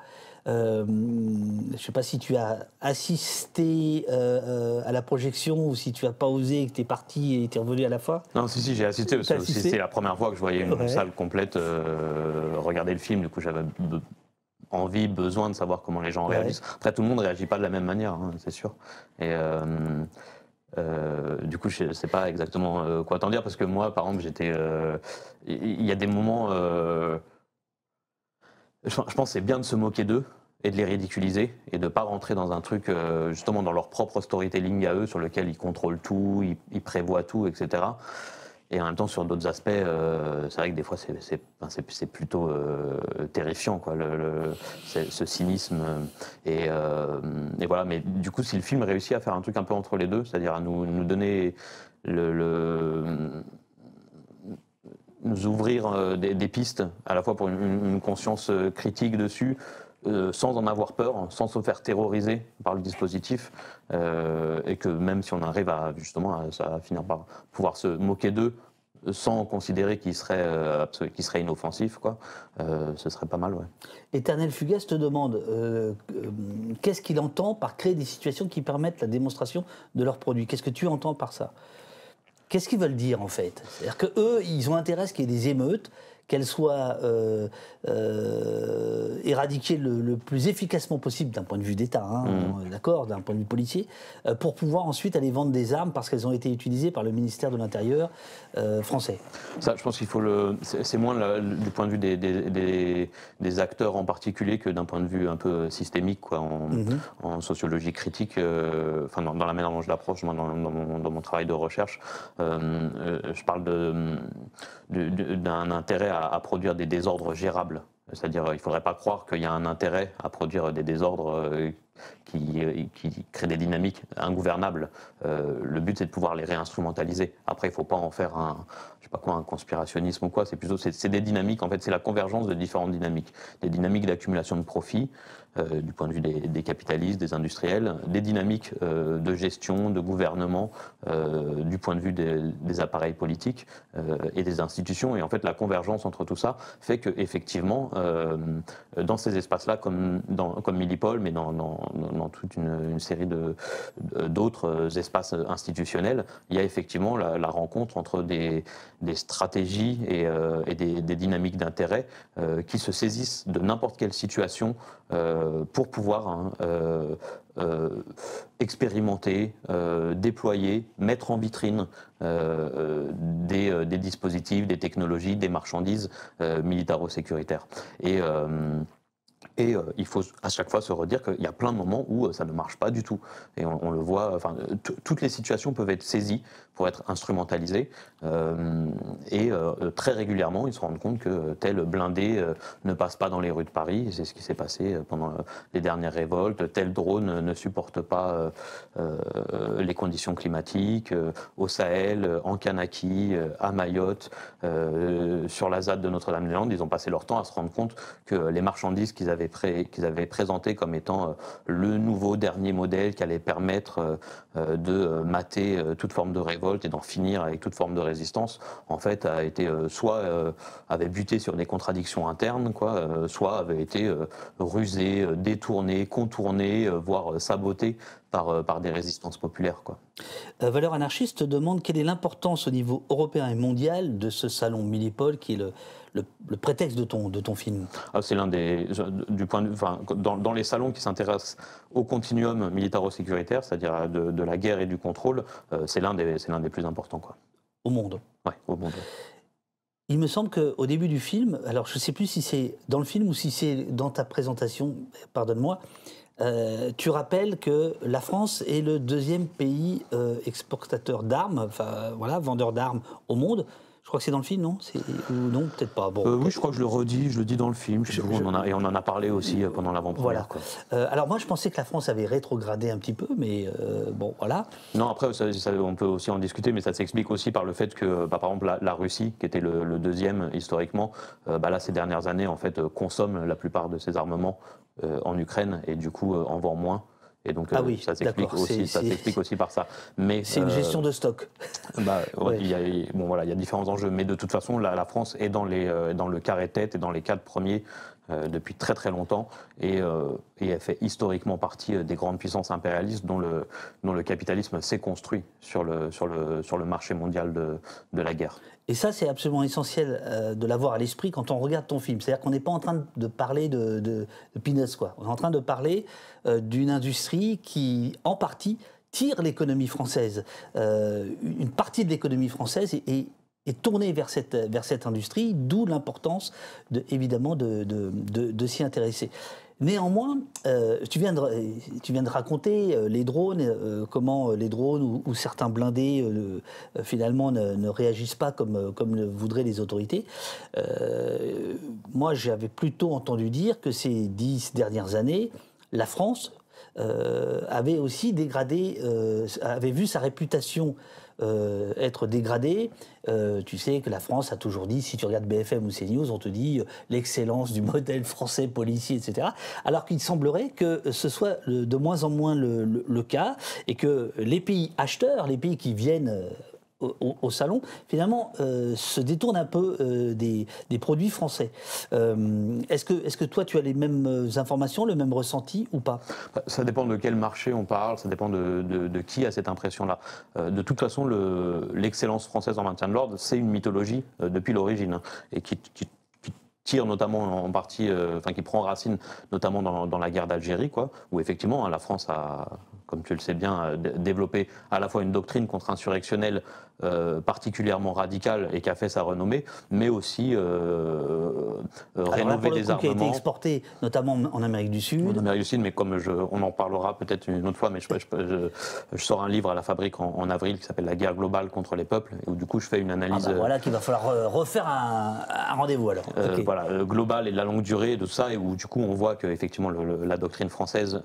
Je ne sais pas si tu as assisté à la projection ou si tu n'as pas osé et que tu es parti et tu es revenu à la fin. Non, si, j'ai assisté parce que c'était la première fois que je voyais une salle complète regarder le film. Du coup, j'avais envie, besoin de savoir comment les gens réagissent. Après, tout le monde ne réagit pas de la même manière, hein, c'est sûr. Et du coup, je ne sais pas exactement quoi t'en dire parce que moi, par exemple, il y a des moments. Je pense que c'est bien de se moquer d'eux et de les ridiculiser et de ne pas rentrer dans un truc, justement, dans leur propre storytelling à eux, sur lequel ils contrôlent tout, ils prévoient tout, etc. Et en même temps, sur d'autres aspects, c'est vrai que des fois, c'est plutôt terrifiant, quoi, ce cynisme. Et voilà, mais du coup, si le film réussit à faire un truc un peu entre les deux, c'est-à-dire à nous donner nous ouvrir des pistes, à la fois pour une conscience critique dessus, sans en avoir peur, sans se faire terroriser par le dispositif, et que même si on arrive à finir par pouvoir se moquer d'eux, sans considérer qu'ils seraient inoffensifs, quoi, ce serait pas mal, ouais. Éternel Fugace te demande qu'est-ce qu'il entend par créer des situations qui permettent la démonstration de leurs produits. Qu'est-ce que tu entends par ça ? Qu'est-ce qu'ils veulent dire, en fait ? C'est-à-dire qu'eux, ils ont intérêt à ce qu'il y ait des émeutes, qu'elles soient éradiquées le plus efficacement possible d'un point de vue d'État, hein, d'accord, d'un point de vue policier, pour pouvoir ensuite aller vendre des armes parce qu'elles ont été utilisées par le ministère de l'Intérieur français. Ça, je pense qu'il faut c'est moins du point de vue des acteurs en particulier que d'un point de vue un peu systémique, quoi, en sociologie critique, enfin dans la manière dont je l'approche, dans mon travail de recherche. Je parle d'un intérêt à produire des désordres gérables. C'est-à-dire il ne faudrait pas croire qu'il y a un intérêt à produire des désordres qui créent des dynamiques ingouvernables. Le but, c'est de pouvoir les réinstrumentaliser. Après, il ne faut pas en faire un conspirationnisme ou quoi. C'est des dynamiques, en fait, c'est la convergence de différentes dynamiques. Des dynamiques d'accumulation de profits, du point de vue des capitalistes, des industriels, des dynamiques de gestion, de gouvernement, du point de vue des appareils politiques et des institutions. Et en fait, la convergence entre tout ça fait qu'effectivement, dans ces espaces-là, comme Milipol, mais dans toute une série d'autres espaces institutionnels, il y a effectivement la rencontre entre des stratégies et des dynamiques d'intérêt qui se saisissent de n'importe quelle situation pour pouvoir expérimenter, déployer, mettre en vitrine des dispositifs, des technologies, des marchandises militaro-sécuritaires. Et il faut à chaque fois se redire qu'il y a plein de moments où ça ne marche pas du tout. Et on le voit, enfin, toutes les situations peuvent être saisies pour être instrumentalisées. Et très régulièrement, ils se rendent compte que tel blindé ne passe pas dans les rues de Paris. C'est ce qui s'est passé pendant les dernières révoltes. Tel drone ne supporte pas les conditions climatiques. Au Sahel, en Kanaki, à Mayotte, sur la ZAD de Notre-Dame-des-Landes, ils ont passé leur temps à se rendre compte que les marchandises qu'ils avaient présenté comme étant le nouveau dernier modèle qui allait permettre de mater toute forme de révolte et d'en finir avec toute forme de résistance, en fait, a été avait buté sur des contradictions internes, quoi, soit avait été rusé, détourné, contourné, voire saboté par des résistances populaires, quoi. Valeurs anarchistes te demande quelle est l'importance au niveau européen et mondial de ce salon Milipol qui est le prétexte de ton film. C'est l'un des, du point de vue, enfin, dans les salons qui s'intéressent au continuum militaro-sécuritaire, c'est-à-dire de la guerre et du contrôle, c'est l'un des plus importants, quoi. Au monde. Ouais, au monde. Il me semble qu'au début du film, alors je ne sais plus si c'est dans le film ou si c'est dans ta présentation, pardonne-moi, tu rappelles que la France est le deuxième pays exportateur d'armes, enfin voilà, vendeur d'armes au monde. Je crois que c'est dans le film, non? Ou non, peut-être pas. Bon, oui, je crois que je le dis dans le film. Et on en a parlé aussi pendant l'avant-première. Voilà. Alors moi, je pensais que la France avait rétrogradé un petit peu, mais bon, voilà. Non, après, on peut aussi en discuter, mais ça s'explique aussi par le fait que, par exemple, la Russie, qui était le deuxième historiquement, là, ces dernières années, en fait, consomme la plupart de ses armements en Ukraine et du coup en vend moins. Et donc ah oui, ça s'explique aussi par ça. Mais c'est une gestion de stock. Ouais. Il y a différents enjeux, mais de toute façon, la France est dans le carré tête et dans les 4 premiers depuis très très longtemps, et elle fait historiquement partie des grandes puissances impérialistes dont le capitalisme s'est construit sur le marché mondial de la guerre. Et ça, c'est absolument essentiel de l'avoir à l'esprit quand on regarde ton film. C'est-à-dire qu'on n'est pas en train de parler de peanuts, quoi. On est en train de parler d'une industrie qui, en partie, tire l'économie française. Une partie de l'économie française est tournée vers cette industrie, d'où l'importance, évidemment, de s'y intéresser. Néanmoins, tu viens de raconter les drones, comment les drones ou certains blindés finalement ne réagissent pas comme le voudraient les autorités. Moi, j'avais plutôt entendu dire que ces 10 dernières années, la France avait aussi dégradé, avait vu sa réputation être dégradée. Tu sais que la France a toujours dit, si tu regardes BFM ou CNews, on te dit l'excellence du modèle français policier, etc. Alors qu'il semblerait que ce soit de moins en moins le cas, et que les pays acheteurs, les pays qui viennent au salon, finalement, se détournent un peu des produits français. Est-ce que toi, tu as les mêmes informations, le même ressenti ou pas? Ça dépend de quel marché on parle, ça dépend de qui a cette impression-là. De toute façon, l'excellence française en maintien de l'ordre, c'est une mythologie depuis l'origine, hein, et qui tire notamment en partie, qui prend racine notamment dans la guerre d'Algérie, quoi, où effectivement la France a, comme tu le sais bien, développé à la fois une doctrine contre-insurrectionnelle particulièrement radicale et qui a fait sa renommée, mais aussi rénover des armements. Qui a été exporté notamment en Amérique du Sud. En Amérique du Sud, mais comme on en parlera peut-être une autre fois, mais je sors un livre à la Fabrique en avril qui s'appelle La guerre globale contre les peuples, et où du coup je fais une analyse. Voilà qu'il va falloir refaire un rendez-vous alors. Okay. Voilà, global et de la longue durée de ça, et où du coup on voit que effectivement la doctrine française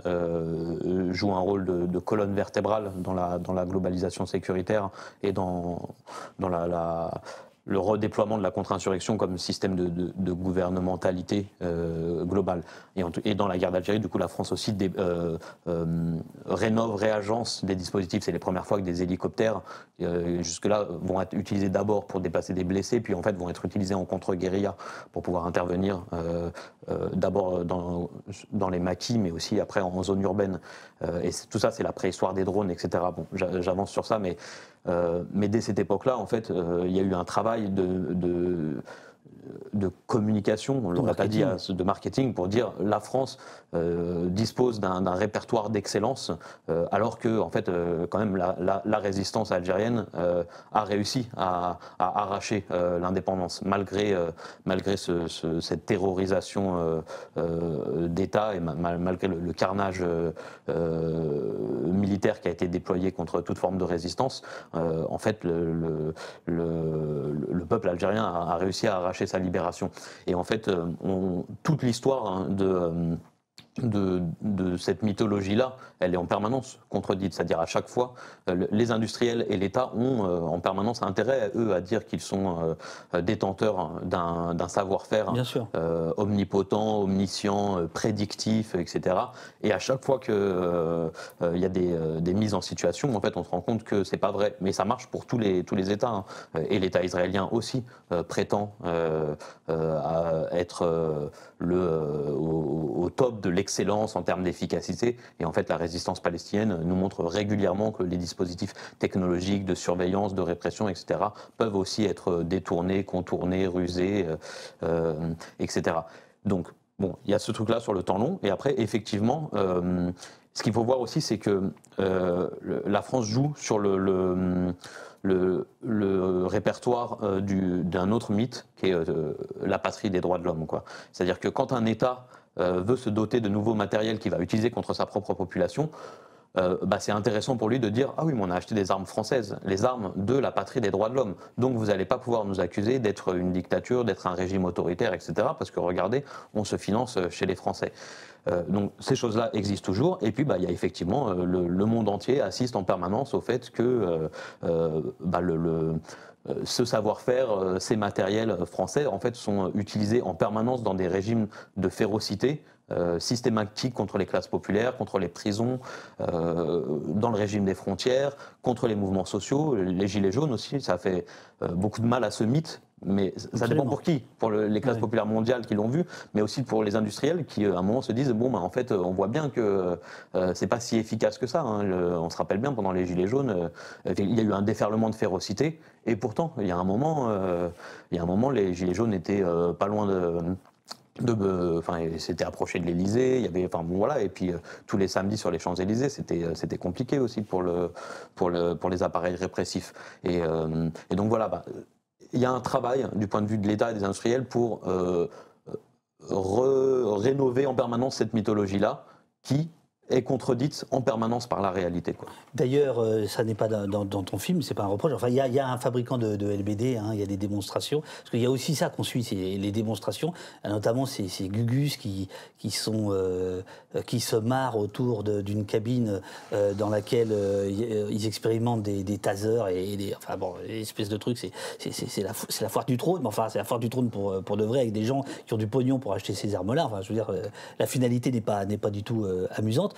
joue un rôle de colonne vertébrale dans la globalisation sécuritaire et dans le redéploiement de la contre-insurrection comme système de gouvernementalité globale. Et dans la guerre d'Algérie, du coup, la France aussi réagence des dispositifs. C'est les premières fois que des hélicoptères, jusque-là, vont être utilisés d'abord pour déplacer des blessés, puis en fait vont être utilisés en contre-guérilla pour pouvoir intervenir d'abord dans les maquis, mais aussi après en zone urbaine. Et tout ça, c'est la préhistoire des drones, etc. Bon, j'avance sur ça, mais dès cette époque-là, en fait, il y a eu un travail de communication, on ne l'aurait pas dit, de marketing, pour dire la France dispose d'un répertoire d'excellence, alors que en fait quand même la résistance algérienne a réussi à arracher l'indépendance malgré cette terrorisation d'État et malgré le carnage militaire qui a été déployé contre toute forme de résistance. En fait le peuple algérien a réussi à arracher sa libération. Et en fait, toute l'histoire de cette mythologie-là, elle est en permanence contredite. C'est-à-dire à chaque fois, les industriels et l'État ont en permanence intérêt, eux, à dire qu'ils sont détenteurs d'un savoir-faire omnipotent, omniscient, prédictif, etc. Et à chaque fois qu'il y a des mises en situation, en fait, on se rend compte que c'est pas vrai. Mais ça marche pour tous les États. Hein. Et l'État israélien aussi prétend à être au top de l'excellence en termes d'efficacité. Et en fait, la résistance palestinienne nous montre régulièrement que les dispositifs technologiques de surveillance, de répression, etc. peuvent aussi être détournés, contournés, rusés, etc. Donc, bon, il y a ce truc-là sur le temps long. Et après, effectivement, ce qu'il faut voir aussi, c'est que la France joue sur le répertoire d'un autre mythe qui est la patrie des droits de l'homme. C'est-à-dire que quand un État veut se doter de nouveaux matériels qu'il va utiliser contre sa propre population, c'est intéressant pour lui de dire « Ah oui, mais on a acheté des armes françaises, les armes de la patrie des droits de l'homme. Donc vous n'allez pas pouvoir nous accuser d'être une dictature, d'être un régime autoritaire, etc. Parce que regardez, on se finance chez les Français. » Donc ces choses-là existent toujours. Et puis il y a effectivement le monde entier assiste en permanence au fait que ce savoir-faire, ces matériels français, en fait, sont utilisés en permanence dans des régimes de férocité systématique contre les classes populaires, contre les prisons, dans le régime des frontières, contre les mouvements sociaux, les gilets jaunes aussi. Ça a fait beaucoup de mal à ce mythe. Mais ça dépend pour qui, pour les classes populaires mondiales qui l'ont vu, mais aussi pour les industriels qui, à un moment, se disent bon, en fait, on voit bien que c'est pas si efficace que ça. Hein. On se rappelle bien, pendant les Gilets jaunes, il y a eu un déferlement de férocité, et pourtant, il y a un moment, les Gilets jaunes étaient pas loin c'était approché de l'Élysée, il y avait, voilà, et puis tous les samedis sur les Champs-Élysées, c'était compliqué aussi pour les appareils répressifs. Et donc voilà. Il y a un travail du point de vue de l'État et des industriels pour rénover en permanence cette mythologie-là qui est contredite en permanence par la réalité, quoi. D'ailleurs, ça n'est pas dans ton film, c'est pas un reproche. Enfin, il y a un fabricant de LBD, hein, il y a des démonstrations. Parce qu'il y a aussi ça qu'on suit, c'est les démonstrations, notamment ces Gugus qui se marrent autour d'une cabine dans laquelle ils expérimentent des tasers et des espèces de trucs. C'est la foire du trône, mais enfin, c'est la foire du trône pour de vrai, avec des gens qui ont du pognon pour acheter ces armes-là. Enfin, je veux dire, la finalité n'est pas du tout amusante.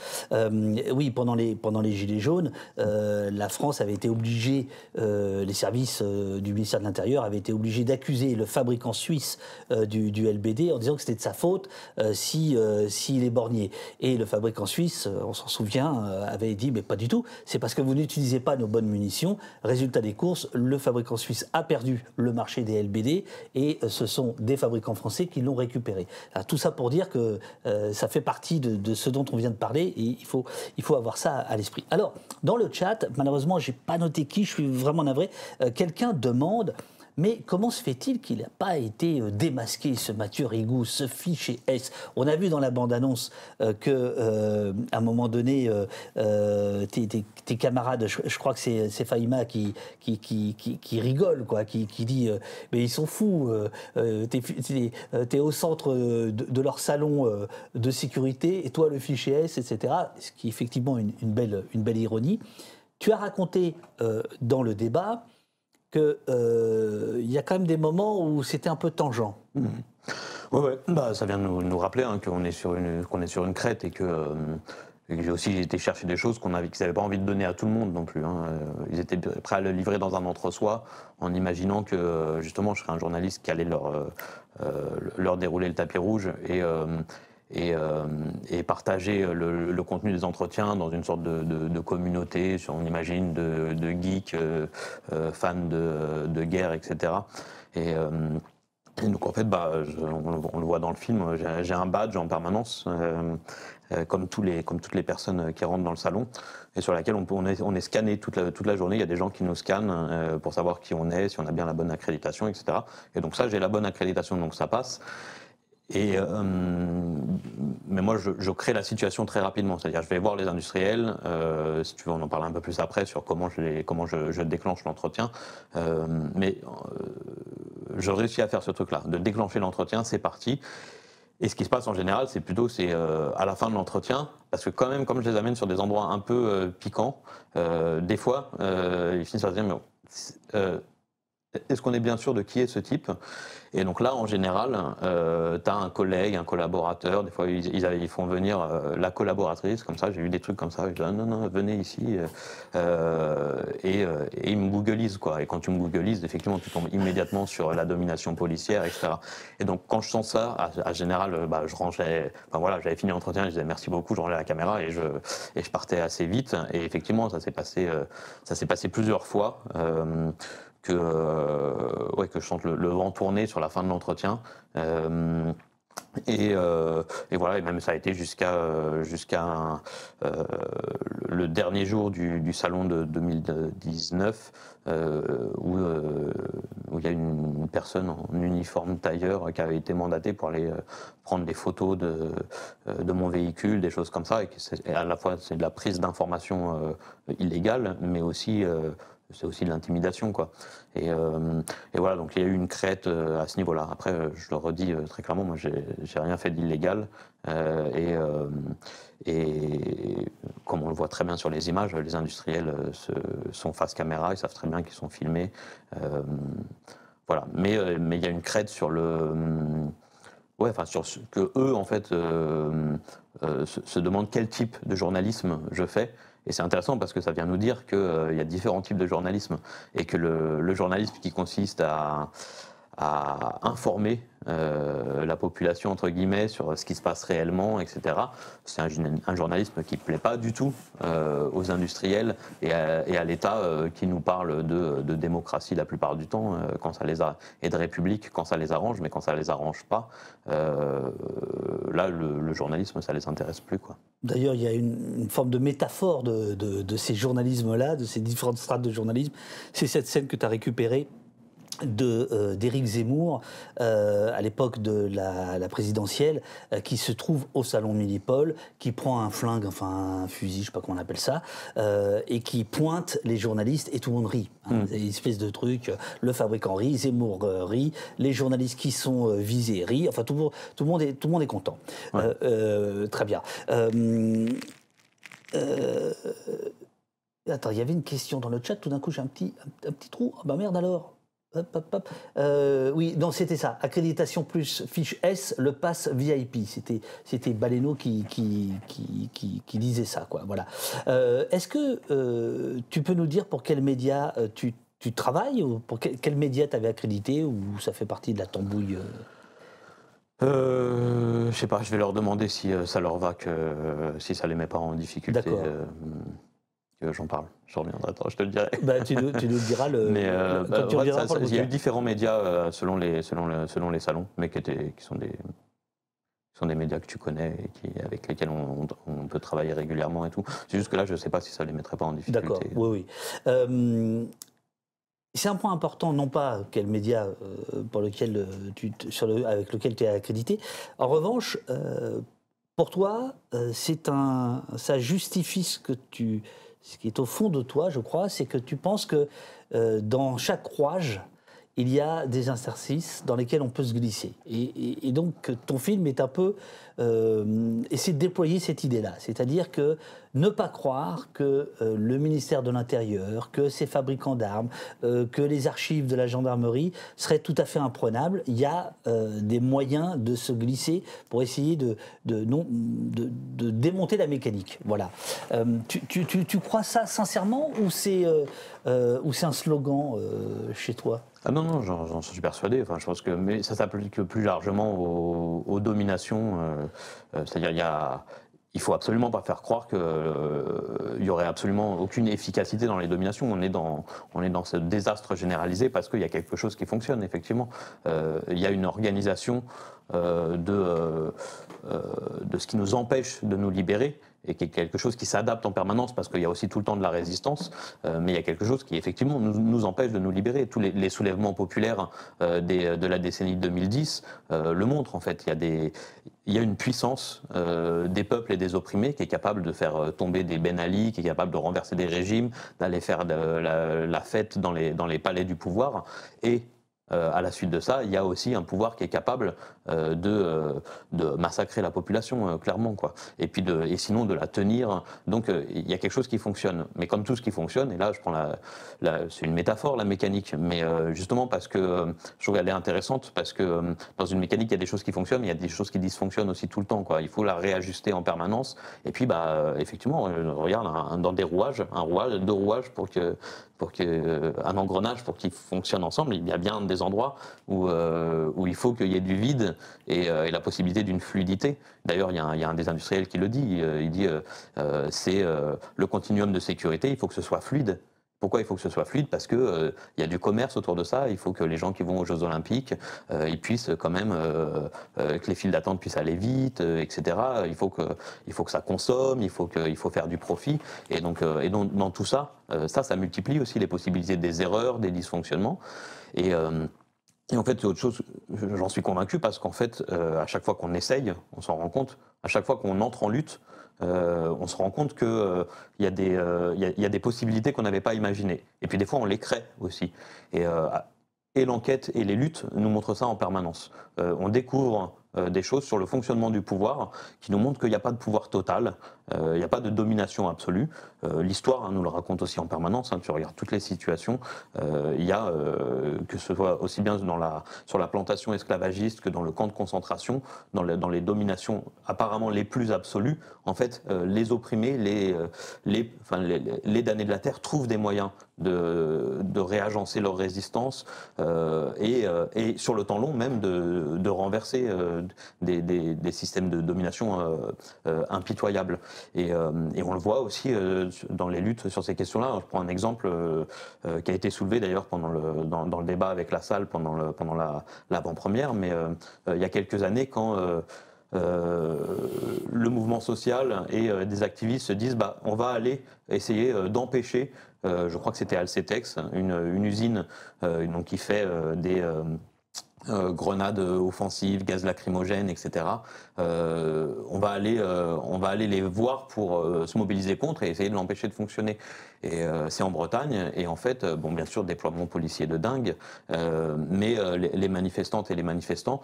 Oui, pendant les Gilets jaunes, la France avait été obligée, les services du ministère de l'Intérieur avaient été obligés d'accuser le fabricant suisse du LBD en disant que c'était de sa faute s'il est borgné. Et le fabricant suisse, on s'en souvient, avait dit mais pas du tout, c'est parce que vous n'utilisez pas nos bonnes munitions. Résultat des courses, le fabricant suisse a perdu le marché des LBD et ce sont des fabricants français qui l'ont récupéré. Alors, tout ça pour dire que ça fait partie de ce dont on vient de parler. Et il faut avoir ça à l'esprit. Alors, dans le chat, malheureusement, je n'ai pas noté qui, je suis vraiment navré. Quelqu'un demande, mais comment se fait-il qu'il n'a pas été démasqué, ce Mathieu Rigou, ce fichier S? On a vu dans la bande-annonce qu'à un moment donné, tes camarades, je crois que c'est Fahima qui rigole, quoi, qui dit mais ils sont fous, t'es au centre de leur salon de sécurité, et toi le fichier S, etc. Ce qui est effectivement une belle ironie. Tu as raconté dans le débat qu'il y a quand même des moments où c'était un peu tangent. Mmh. Ouais. Ça vient de nous rappeler qu'on est sur une crête et que j'ai aussi été chercher des choses qu'ils n'avaient pas envie de donner à tout le monde non plus. Hein. Ils étaient prêts à le livrer dans un entre-soi en imaginant que justement je serais un journaliste qui allait leur dérouler le tapis rouge et partager le contenu des entretiens dans une sorte de communauté, on imagine, de geeks, fans de guerre, etc. Et donc en fait, on le voit dans le film, j'ai un badge en permanence, comme toutes les personnes qui rentrent dans le salon, et sur laquelle on est scanné toute la journée. Il y a des gens qui nous scannent pour savoir qui on est, si on a bien la bonne accréditation, etc. Et donc ça, j'ai la bonne accréditation, donc ça passe. Mais moi, je crée la situation très rapidement. C'est-à-dire, je vais voir les industriels. Si tu veux, on en parle un peu plus après sur comment je déclenche l'entretien. Mais je réussis à faire ce truc-là, de déclencher l'entretien. C'est parti. Et ce qui se passe en général, c'est à la fin de l'entretien, parce que quand même, comme je les amène sur des endroits un peu piquants, des fois, ils finissent par se dire mais est-ce qu'on est bien sûr de qui est ce type? Et donc là, en général, tu as un collègue, un collaborateur, des fois ils font venir la collaboratrice, comme ça, j'ai eu des trucs comme ça, je dis non, venez ici, et ils me googlisent, quoi. Et quand tu me googlises, effectivement, tu tombes immédiatement sur la domination policière, etc. Et donc quand je sens ça, en général, je rangeais, j'avais fini l'entretien, je disais merci beaucoup, je rangeais la caméra et je partais assez vite. Et effectivement, ça s'est passé plusieurs fois. Que je sente le vent tourner sur la fin de l'entretien. Et voilà, et même ça a été jusqu'à le dernier jour du salon de 2019 où il y a une personne en uniforme tailleur qui avait été mandatée pour aller prendre des photos de mon véhicule, des choses comme ça, et à la fois c'est de la prise d'informations illégale, mais aussi c'est aussi de l'intimidation, quoi. Et voilà, donc il y a eu une crête à ce niveau-là. Après, je le redis très clairement, moi j'ai rien fait d'illégal. Et comme on le voit très bien sur les images, les industriels sont face caméra, ils savent très bien qu'ils sont filmés. Voilà. Mais il y a une crête sur Ouais, enfin, sur ce que eux, en fait, se demandent quel type de journalisme je fais. Et c'est intéressant parce que ça vient nous dire qu'il y a différents types de journalisme et que le journalisme qui consiste à informer la population, entre guillemets, sur ce qui se passe réellement, etc. C'est un journalisme qui ne plaît pas du tout aux industriels et à l'État qui nous parle de démocratie la plupart du temps, quand ça les et de république quand ça les arrange, mais quand ça les arrange pas, là, le journalisme, ça les intéresse plus, quoi. D'ailleurs, il y a une forme de métaphore de ces journalismes-là, de ces différentes strates de journalisme. C'est cette scène que tu as récupérée d'Éric Zemmour à l'époque de la présidentielle, qui se trouve au salon Millipol, qui prend un flingue, enfin un fusil, je sais pas comment on appelle ça, et qui pointe les journalistes et tout le monde rit. C'est une espèce de truc, le fabricant rit, Zemmour rit, les journalistes qui sont visés rient, enfin tout le monde est content. Ouais. Très bien. Attends, il y avait une question dans le chat, tout d'un coup j'ai un petit trou. Ah bah merde alors. Oui, non, c'était ça. Accréditation plus fiche S, le pass VIP. C'était Baleno qui disait ça, quoi. Voilà. Est-ce que tu peux nous dire pour quel média tu travailles, ou pour quel média tu avais accrédité, ou ça fait partie de la tambouille Je sais pas, je vais leur demander si ça leur va, si ça les met pas en difficulté. D'accord. J'en parle, je reviendrai, je te le dirai. Bah, tu nous diras le. Mais il y a eu différents médias selon les salons, mais qui sont des médias que tu connais et avec lesquels on peut travailler régulièrement et tout. C'est juste que là, je ne sais pas si ça les mettrait pas en difficulté. D'accord, oui. C'est un point important, non pas quel média avec lequel tu es accrédité. En revanche, pour toi, ça justifie ce qui est au fond de toi, je crois, c'est que tu penses que dans chaque rouage, il y a des interstices dans lesquels on peut se glisser. Et donc, ton film est un peu essayer de déployer cette idée-là. C'est-à-dire que ne pas croire que le ministère de l'Intérieur, que ces fabricants d'armes, que les archives de la gendarmerie seraient tout à fait imprenables. Il y a des moyens de se glisser pour essayer de démonter la mécanique. Voilà. Tu crois ça sincèrement, ou c'est un slogan chez toi ? Ah non, j'en suis persuadé. Enfin, je pense que mais ça s'applique plus largement aux dominations. C'est-à-dire, il faut absolument pas faire croire qu'il y aurait absolument aucune efficacité dans les dominations. On est dans ce désastre généralisé parce qu'il y a quelque chose qui fonctionne, effectivement. Il y a une organisation de ce qui nous empêche de nous libérer, et qui est quelque chose qui s'adapte en permanence parce qu'il y a aussi tout le temps de la résistance, mais il y a quelque chose qui effectivement nous empêche de nous libérer. Tous les soulèvements populaires de la décennie 2010 le montrent, en fait. Il y a une puissance des peuples et des opprimés qui est capable de faire tomber des Ben Ali, qui est capable de renverser des régimes, d'aller faire la fête dans les palais du pouvoir, et à la suite de ça, il y a aussi un pouvoir qui est capable de massacrer la population, clairement, quoi. Et sinon de la tenir. Donc il y a quelque chose qui fonctionne. Mais comme tout ce qui fonctionne, et là je prends c'est une métaphore, la mécanique, mais justement parce que je trouve qu'elle est intéressante, parce que dans une mécanique, il y a des choses qui fonctionnent, mais il y a des choses qui dysfonctionnent aussi tout le temps, quoi. Il faut la réajuster en permanence. Et puis effectivement, regarde, dans des rouages, deux rouages pour un engrenage, pour qu'il fonctionne ensemble, il y a bien des endroits où il faut qu'il y ait du vide et la possibilité d'une fluidité. D'ailleurs, il y a un des industriels qui le dit. Il dit c'est le continuum de sécurité, il faut que ce soit fluide. Pourquoi il faut que ce soit fluide ? Parce que il y a du commerce autour de ça. Il faut que les gens qui vont aux Jeux Olympiques, ils puissent quand même que les files d'attente puissent aller vite, etc. Il faut que ça consomme. Il faut faire du profit. Et donc dans tout ça, ça multiplie aussi les possibilités des erreurs, des dysfonctionnements. Et en fait, c'est autre chose. J'en suis convaincu parce qu'en fait, à chaque fois qu'on essaye, on s'en rend compte. À chaque fois qu'on entre en lutte, on se rend compte qu'il y a des possibilités qu'on n'avait pas imaginées. Et puis des fois, on les crée aussi. Et l'enquête et les luttes nous montrent ça en permanence. On découvre des choses sur le fonctionnement du pouvoir qui nous montrent qu'il n'y a pas de pouvoir total, Il n'y a pas de domination absolue. L'histoire nous le raconte aussi en permanence. Tu regardes toutes les situations. Il y a, que ce soit aussi bien sur la plantation esclavagiste que dans le camp de concentration, dans les dominations apparemment les plus absolues, en fait, les opprimés, les damnés de la terre trouvent des moyens de réagencer leur résistance et sur le temps long même de renverser des systèmes de domination impitoyables. Et on le voit aussi dans les luttes sur ces questions-là. Je prends un exemple qui a été soulevé d'ailleurs dans le débat avec la salle pendant l'avant-première, mais il y a quelques années quand le mouvement social et des activistes se disent on va aller essayer d'empêcher, je crois que c'était Alcetex, une usine qui fait des grenades offensives, gaz lacrymogène, etc. On va aller les voir pour se mobiliser contre et essayer de l'empêcher de fonctionner. Et c'est en Bretagne, et en fait, bien sûr, déploiement policier de dingue, mais les manifestantes et les manifestants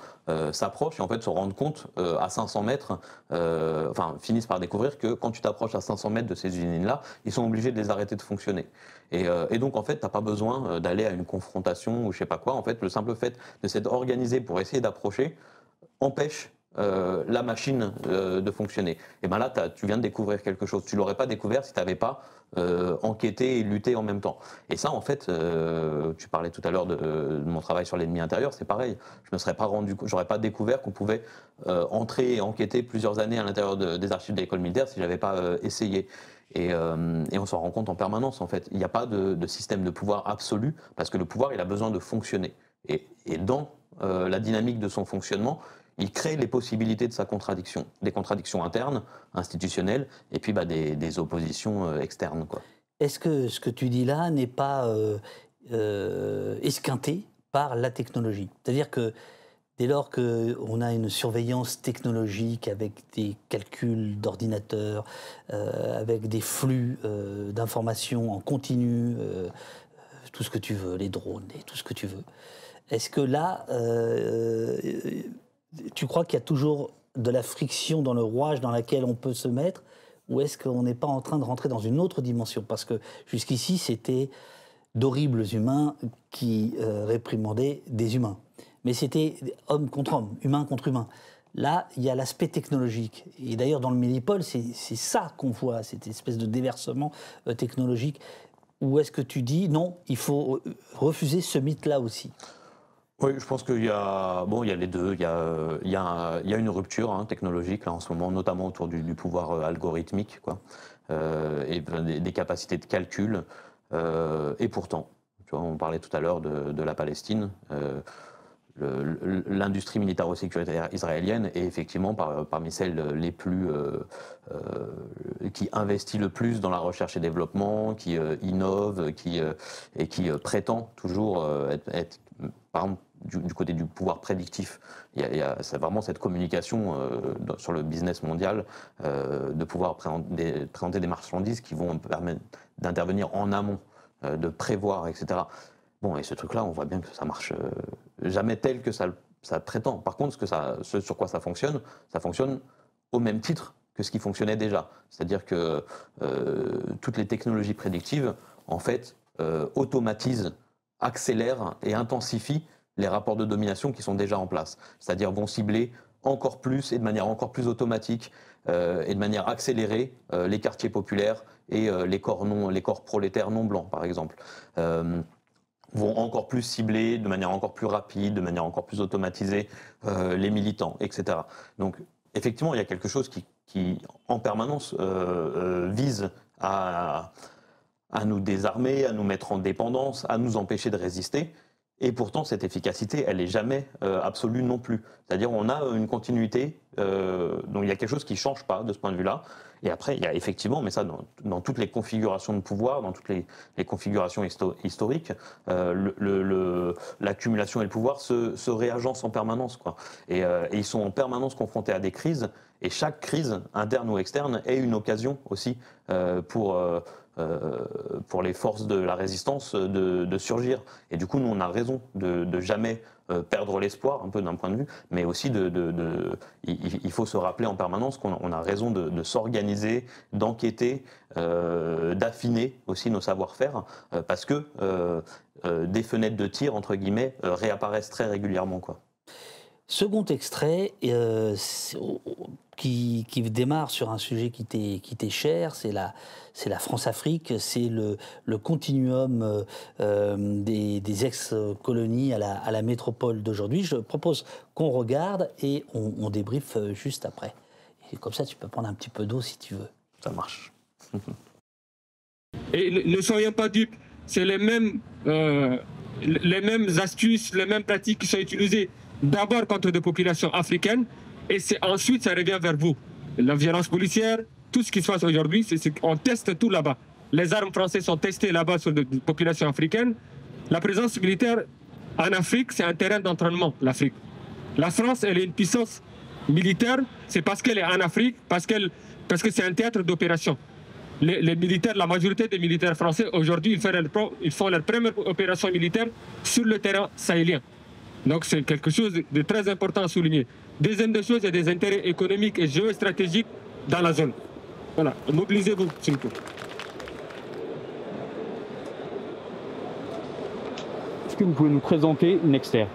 s'approchent et en fait se rendent compte à 500 mètres, finissent par découvrir que quand tu t'approches à 500 mètres de ces usines-là, ils sont obligés de les arrêter de fonctionner. Et donc en fait, t'as pas besoin d'aller à une confrontation ou je sais pas quoi. En fait, le simple fait de s'être organisé pour essayer d'approcher empêche la machine de fonctionner. Et ben là, tu viens de découvrir quelque chose. Tu l'aurais pas découvert si tu n'avais pas enquêté et lutté en même temps. Et ça, en fait, tu parlais tout à l'heure de mon travail sur l'ennemi intérieur, c'est pareil. J'aurais pas découvert qu'on pouvait entrer et enquêter plusieurs années à l'intérieur des archives de l'école militaire si j'avais pas essayé. Et on s'en rend compte en permanence, en fait. Il n'y a pas de système de pouvoir absolu, parce que le pouvoir, il a besoin de fonctionner. Et dans la dynamique de son fonctionnement, il crée les possibilités de sa contradiction, des contradictions internes, institutionnelles, et puis des oppositions externes, quoi. Est-ce que ce que tu dis là n'est pas esquinté par la technologie? C'est-à-dire que dès lors qu'on a une surveillance technologique avec des calculs d'ordinateur, avec des flux d'informations en continu, tout ce que tu veux, les drones, et tout ce que tu veux, est-ce que là, tu crois qu'il y a toujours de la friction dans le rouage dans laquelle on peut se mettre, ou est-ce qu'on n'est pas en train de rentrer dans une autre dimension? Parce que jusqu'ici, c'était d'horribles humains qui réprimandaient des humains. Mais c'était homme contre homme, humain contre humain. Là, il y a l'aspect technologique. Et d'ailleurs, dans le Mélipole, c'est ça qu'on voit, cette espèce de déversement technologique. Ou est-ce que tu dis, non, il faut refuser ce mythe-là aussi? Oui, je pense qu'il y a les deux. Il y a une rupture technologique là, en ce moment, notamment autour du pouvoir algorithmique, quoi, et des capacités de calcul. Et pourtant, tu vois, on parlait tout à l'heure de la Palestine. L'industrie militaro-sécuritaire israélienne est effectivement parmi celles les plus qui investit le plus dans la recherche et développement, qui innove, et qui prétend toujours être par exemple, du côté du pouvoir prédictif. C'est vraiment cette communication sur le business mondial, de pouvoir présenter des marchandises qui vont permettre d'intervenir en amont, de prévoir, etc. Bon, et ce truc-là, on voit bien que ça marche jamais tel que ça prétend. Par contre, ce sur quoi ça fonctionne au même titre que ce qui fonctionnait déjà. C'est-à-dire que toutes les technologies prédictives, en fait, automatisent, accélèrent et intensifient les rapports de domination qui sont déjà en place. C'est-à-dire vont cibler encore plus et de manière encore plus automatique et de manière accélérée les quartiers populaires et les corps prolétaires non blancs, par exemple. Vont encore plus cibler de manière encore plus rapide, de manière encore plus automatisée les militants, etc. Donc effectivement, il y a quelque chose qui en permanence vise à nous désarmer, à nous mettre en dépendance, à nous empêcher de résister. Et pourtant, cette efficacité, elle n'est jamais absolue non plus. C'est-à-dire on a une continuité, donc il y a quelque chose qui ne change pas de ce point de vue-là. Et après, il y a effectivement, mais ça dans toutes les configurations de pouvoir, dans toutes les configurations historiques, l'accumulation et le pouvoir se réagencent en permanence, quoi. Et ils sont en permanence confrontés à des crises. Et chaque crise, interne ou externe, est une occasion aussi pour pour les forces de la résistance de surgir. Et du coup, nous, on a raison de jamais perdre l'espoir, un peu d'un point de vue, mais aussi il faut se rappeler en permanence qu'on a raison de s'organiser, d'enquêter, d'affiner aussi nos savoir-faire, parce que des fenêtres de tir, entre guillemets, réapparaissent très régulièrement, quoi. Second extrait qui démarre sur un sujet qui t'est cher, c'est la France-Afrique, c'est le continuum des ex-colonies à la métropole d'aujourd'hui. Je propose qu'on regarde et on débriefe juste après. Et comme ça, tu peux prendre un petit peu d'eau si tu veux. Ça marche. Et ne soyons pas dupes, c'est les mêmes astuces, les mêmes pratiques qui sont utilisées d'abord contre des populations africaines et ensuite ça revient vers vous. La violence policière, tout ce qui se passe aujourd'hui, on teste tout là-bas. Les armes françaises sont testées là-bas sur des populations africaines. La présence militaire en Afrique, c'est un terrain d'entraînement, l'Afrique. La France, elle est une puissance militaire, c'est parce qu'elle est en Afrique, parce que c'est un théâtre d'opération. Les militaires, la majorité des militaires français, aujourd'hui, ils font leur première opération militaire sur le terrain sahélien. Donc c'est quelque chose de très important à souligner. Deuxième des choses, il y a des intérêts économiques et géostratégiques dans la zone. Voilà, mobilisez-vous, s'il vous plaît. Est-ce que vous pouvez nous présenter Nexter?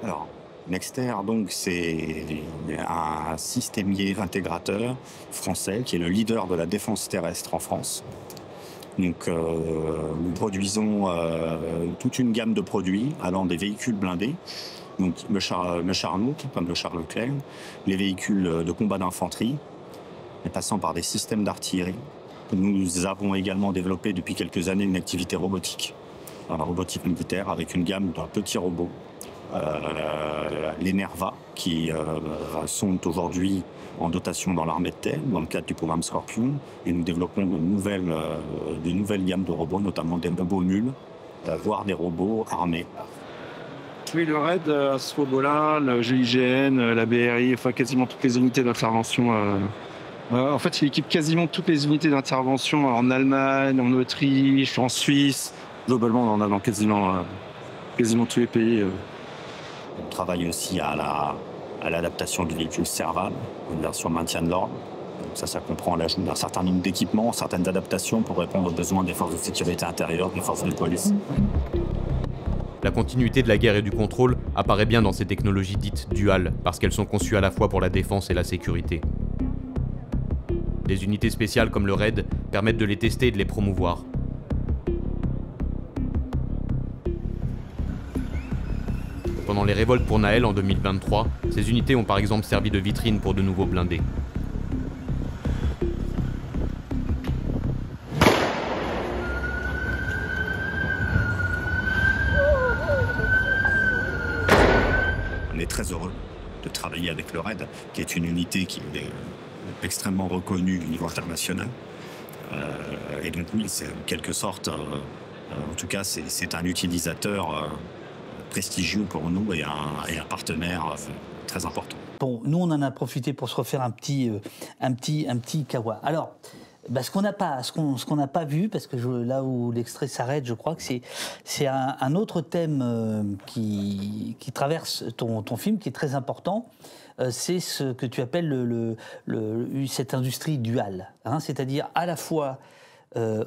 Alors, Nexter, donc, c'est un systémier intégrateur français qui est le leader de la défense terrestre en France. Donc, nous produisons toute une gamme de produits allant des véhicules blindés, donc le Charnout, comme le Charles Leclerc, les véhicules de combat d'infanterie, et passant par des systèmes d'artillerie. Nous avons également développé depuis quelques années une activité robotique, la robotique militaire, avec une gamme de petits robots, les Nerva, qui sont aujourd'hui en dotation dans l'armée de terre, dans le cadre du programme Scorpion, et nous développons de nouvelles gammes de robots, notamment des robots nuls, voire des robots armés. Oui, le RAID, à ce robot-là, le GIGN, la BRI, enfin quasiment toutes les unités d'intervention. En fait, il équipe quasiment toutes les unités d'intervention en Allemagne, en Autriche, en Suisse. Globalement, on en a dans quasiment tous les pays. On travaille aussi à l'adaptation du véhicule Serval, une version maintien de l'ordre. Ça comprend l'ajout d'un certain nombre d'équipements, certaines adaptations pour répondre aux besoins des forces de sécurité intérieure, des forces de police. La continuité de la guerre et du contrôle apparaît bien dans ces technologies dites duales, parce qu'elles sont conçues à la fois pour la défense et la sécurité. Des unités spéciales comme le RAID permettent de les tester et de les promouvoir. Pendant les révoltes pour Naël en 2023, ces unités ont par exemple servi de vitrine pour de nouveaux blindés. On est très heureux de travailler avec le RAID, qui est une unité qui est extrêmement reconnue au niveau international. Et donc oui, c'est en quelque sorte, en tout cas, c'est un utilisateur prestigieux pour nous et un partenaire très important. Bon, nous on en a profité pour se refaire un petit kawa. Alors, bah, ce qu'on n'a pas vu, parce que là où l'extrait s'arrête, je crois que c'est un autre thème qui traverse ton film, qui est très important. C'est ce que tu appelles cette industrie duale, hein, c'est-à-dire à la fois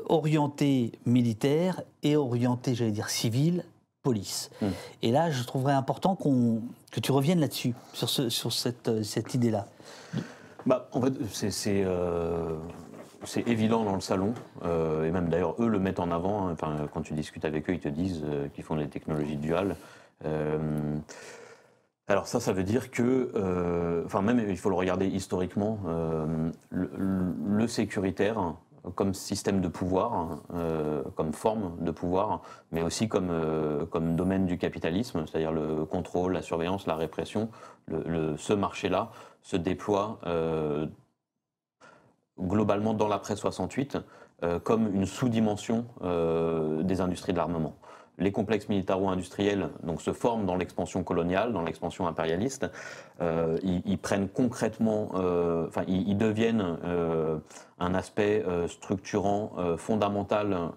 orientée militaire et orientée, j'allais dire, civile, police. Et là, je trouverais important que tu reviennes là-dessus, sur cette idée-là. Bah, en fait, c'est évident dans le salon, et même d'ailleurs eux le mettent en avant. Enfin, quand tu discutes avec eux, ils te disent qu'ils font des technologies duales. Alors ça veut dire que, enfin même il faut le regarder historiquement, le sécuritaire comme système de pouvoir, comme forme de pouvoir, mais aussi comme domaine du capitalisme, c'est-à-dire le contrôle, la surveillance, la répression, ce marché-là se déploie globalement dans l'après 68 comme une sous-dimension des industries de l'armement. les complexes militaro-industriels donc, se forment dans l'expansion coloniale, dans l'expansion impérialiste. Ils prennent concrètement, ils deviennent un aspect structurant fondamental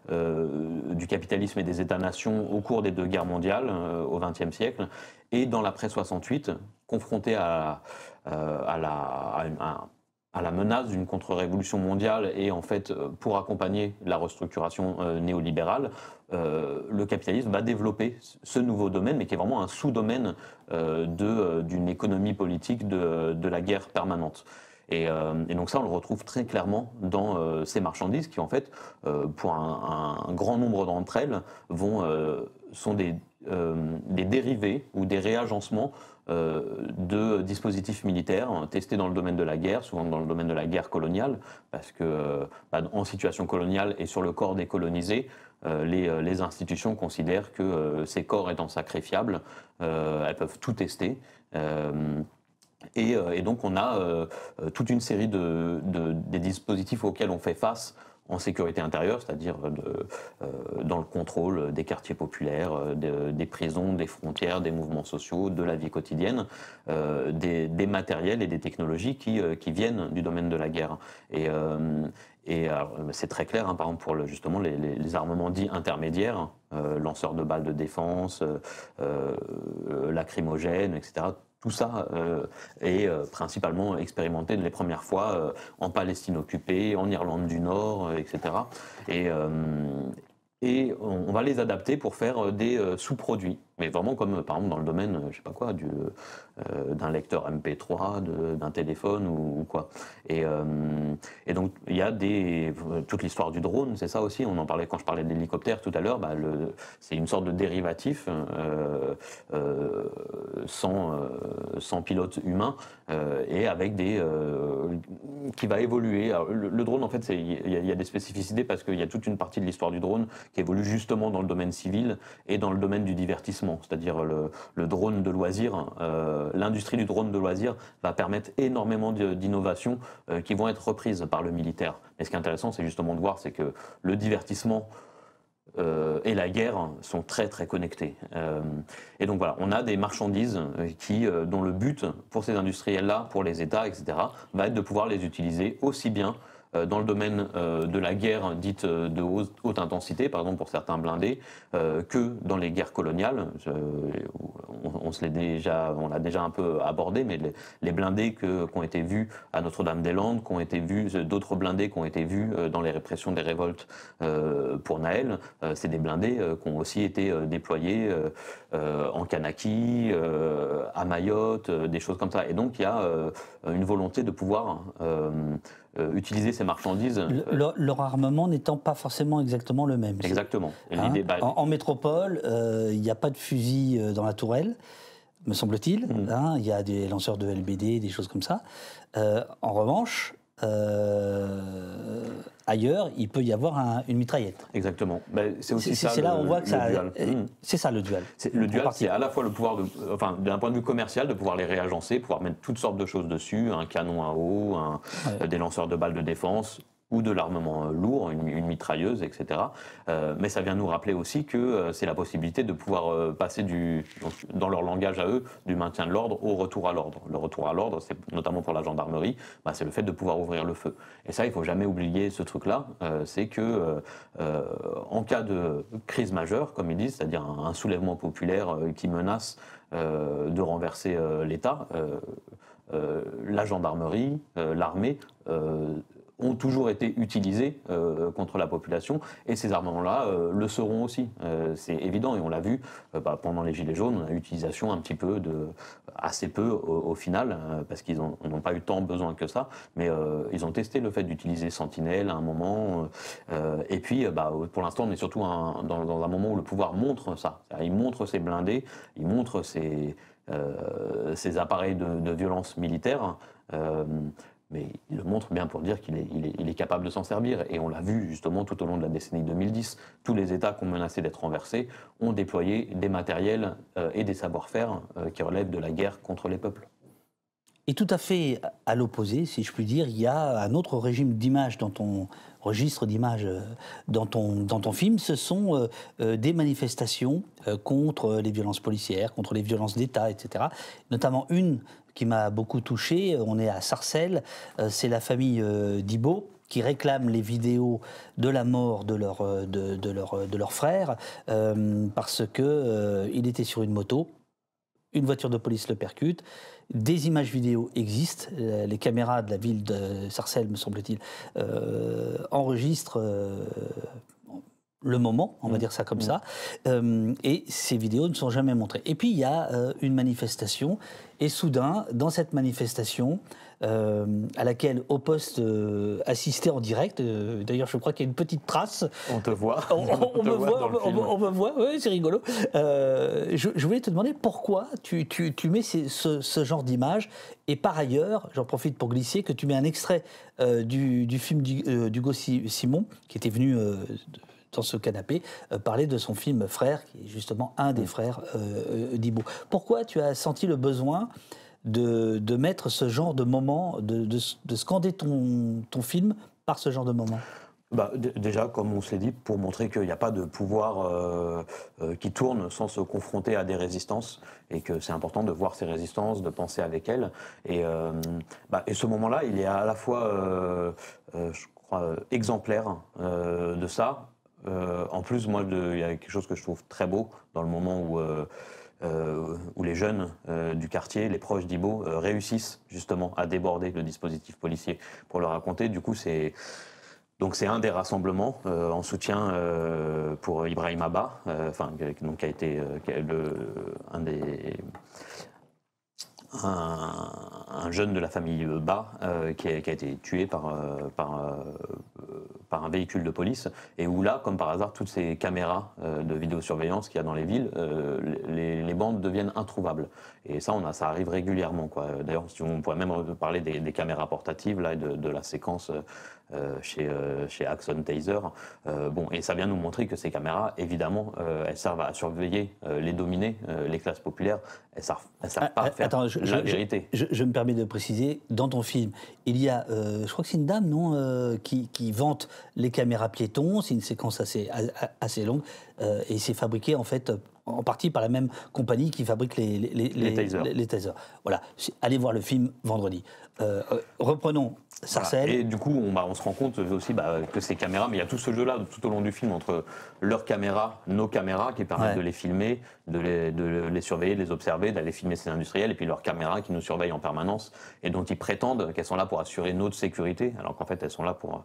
du capitalisme et des États-nations au cours des 2 guerres mondiales au XXe siècle. Et dans l'après-68, confrontés à la menace d'une contre-révolution mondiale et en fait pour accompagner la restructuration néolibérale, le capitalisme va développer ce nouveau domaine, mais qui est vraiment un sous-domaine d'une économie politique de la guerre permanente. Et donc ça, on le retrouve très clairement dans ces marchandises qui, en fait, pour un grand nombre d'entre elles, sont des dérivés ou des réagencements de dispositifs militaires testés dans le domaine de la guerre, souvent dans le domaine de la guerre coloniale, parce que en situation coloniale et sur le corps des colonisés, les institutions considèrent que ces corps étant sacrifiables, elles peuvent tout tester. Et donc on a toute une série des dispositifs auxquels on fait face en sécurité intérieure, c'est-à-dire dans le contrôle des quartiers populaires, des prisons, des frontières, des mouvements sociaux, de la vie quotidienne, des matériels et des technologies qui viennent du domaine de la guerre. Et c'est très clair, hein, par exemple pour justement les armements dits intermédiaires, lanceurs de balles de défense, lacrymogènes, etc. Tout ça est principalement expérimenté les premières fois en Palestine occupée, en Irlande du Nord, etc. Et on va les adapter pour faire des sous-produits. Mais vraiment comme par exemple dans le domaine, je sais pas quoi, d'un lecteur MP3, d'un téléphone ou quoi. Et donc il y a toute l'histoire du drone, c'est ça aussi. On en parlait quand je parlais d'hélicoptère tout à l'heure. C'est une sorte de dérivatif sans pilote humain et avec qui va évoluer. Alors, le drone en fait, il y a des spécificités parce qu'il y a toute une partie de l'histoire du drone qui évolue justement dans le domaine civil et dans le domaine du divertissement. C'est-à-dire le drone de loisirs, l'industrie du drone de loisirs va permettre énormément d'innovations qui vont être reprises par le militaire. Mais ce qui est intéressant, c'est justement de voir, c'est que le divertissement et la guerre sont très très connectés. Et donc voilà, on a des marchandises dont le but pour ces industriels-là, pour les États, etc., va être de pouvoir les utiliser aussi bien dans le domaine de la guerre dite de haute intensité, par exemple pour certains blindés, que dans les guerres coloniales. On l'a déjà un peu abordé, mais les blindés qui ont été vus à Notre-Dame-des-Landes, qui ont été vus, d'autres blindés qui ont été vus dans les répressions des révoltes pour Naël, c'est des blindés qui ont aussi été déployés en Kanaki, à Mayotte, des choses comme ça. Et donc il y a une volonté de pouvoir utiliser ces marchandises. Leur armement n'étant pas forcément exactement le même. Exactement. Hein, en métropole, il n'y a pas de fusil dans la tourelle, me semble-t-il. Hein, il y a des lanceurs de LBD, des choses comme ça. En revanche, ailleurs, il peut y avoir une mitraillette. Exactement. C'est aussi ça. C'est là où on voit que ça. Dual. C'est ça le dual. Le dual, c'est à la fois le pouvoir, d'un point de vue commercial, de pouvoir les réagencer, pouvoir mettre toutes sortes de choses dessus, un canon à eau, des lanceurs de balles de défense, ou de l'armement lourd, une mitrailleuse, etc. Mais ça vient nous rappeler aussi que c'est la possibilité de pouvoir passer dans leur langage à eux, du maintien de l'ordre au retour à l'ordre. Le retour à l'ordre, c'est notamment pour la gendarmerie, c'est le fait de pouvoir ouvrir le feu. Et ça, il ne faut jamais oublier ce truc-là, c'est que en cas de crise majeure, comme ils disent, c'est-à-dire un soulèvement populaire qui menace de renverser l'État, la gendarmerie, l'armée, ont toujours été utilisés contre la population, et ces armements-là le seront aussi. C'est évident, et on l'a vu pendant les Gilets jaunes, on a eu utilisation un petit peu, assez peu au final, parce qu'ils n'ont pas eu tant besoin que ça, mais ils ont testé le fait d'utiliser Sentinelle à un moment, et puis pour l'instant on est surtout dans un moment où le pouvoir montre ça. Il montre ses blindés, il montre ses appareils de violence militaire, mais il le montre bien pour dire qu'il est capable de s'en servir. Et on l'a vu justement tout au long de la décennie 2010. Tous les États qui ont menacé d'être renversés ont déployé des matériels et des savoir-faire qui relèvent de la guerre contre les peuples. Et tout à fait à l'opposé, si je puis dire, il y a un autre régime d'image dans ton registre d'image dans ton film. Ce sont des manifestations contre les violences policières, contre les violences d'État, etc. Notamment une qui m'a beaucoup touché, on est à Sarcelles, c'est la famille Dibo qui réclame les vidéos de la mort de leur frère parce qu'il était sur une moto. Une voiture de police le percute. Des images vidéo existent. Les caméras de la ville de Sarcelles, me semble-t-il, enregistrent le moment, on va dire ça comme ça. Et ces vidéos ne sont jamais montrées. Et puis, il y a une manifestation. Et soudain, dans cette manifestation, à laquelle Au Poste assistait en direct. D'ailleurs, je crois qu'il y a une petite trace. On te voit. On me voit, ouais, c'est rigolo. Je voulais te demander pourquoi tu mets ce genre d'image. Et par ailleurs, j'en profite pour glisser que tu mets un extrait du film d'Hugo Simon, qui était venu dans ce canapé, parler de son film Frère, qui est justement un des frères d'Ibo. Pourquoi tu as senti le besoin de mettre ce genre de moment, de scander ton film par ce genre de moment? Déjà, comme on s'est dit, pour montrer qu'il n'y a pas de pouvoir qui tourne sans se confronter à des résistances, et que c'est important de voir ces résistances, de penser avec elles. Et ce moment-là, il est à la fois, je crois, exemplaire de ça. En plus, moi, il y a quelque chose que je trouve très beau dans le moment où les jeunes du quartier, les proches d'Ibo, réussissent justement à déborder le dispositif policier pour le raconter. Du coup, c'est un des rassemblements en soutien pour Ibrahim Abba, qui a été un jeune de la famille Ba qui a été tué par un véhicule de police, et où là, comme par hasard, toutes ces caméras de vidéosurveillance qu'il y a dans les villes, les bandes deviennent introuvables. Et ça, ça arrive régulièrement, quoi. D'ailleurs, on pourrait même parler des caméras portatives là, et de la séquence chez Axon Taser. Et ça vient nous montrer que ces caméras, évidemment, elles servent à surveiller les dominés, les classes populaires. Elles ne servent pas à faire la vérité. Je me permets de préciser, dans ton film, il y a, je crois que c'est une dame, non, qui vante les caméras piétons. C'est une séquence assez longue, et c'est fabriqué en fait en partie par la même compagnie qui fabrique les tasers. Voilà, allez voir le film vendredi. Reprenons Sarcelles. Voilà. Et du coup, on se rend compte aussi que ces caméras, mais il y a tout ce jeu-là tout au long du film entre leurs caméras, nos caméras qui permettent de les filmer, de les surveiller, de les observer, d'aller filmer ces industriels, et puis leurs caméras qui nous surveillent en permanence et dont ils prétendent qu'elles sont là pour assurer notre sécurité, alors qu'en fait elles sont là pour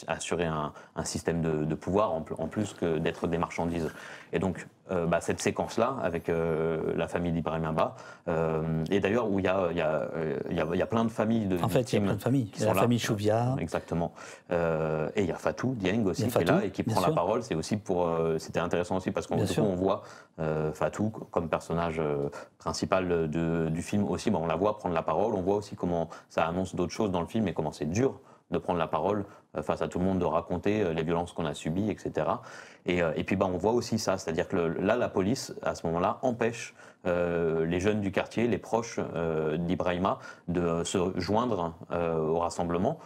assurer un système de pouvoir en plus que d'être des marchandises. Et donc cette séquence-là avec la famille d'Ibrahim Abba, et d'ailleurs où il y a plein de familles de victimes. En fait, il y a plein de familles. Il y a la famille Chouvia. Exactement. Et il y a Fatou Dieng aussi qui est là et qui prend la parole. C'est aussi c'était intéressant aussi parce qu'on voit Fatou comme personnage principal du film aussi. On la voit prendre la parole. On voit aussi comment ça annonce d'autres choses dans le film et comment c'est dur de prendre la parole face à tout le monde, de raconter les violences qu'on a subies, etc. Et puis on voit aussi ça, c'est-à-dire que là, la police, à ce moment-là, empêche les jeunes du quartier, les proches d'Ibrahima, de se joindre au rassemblement,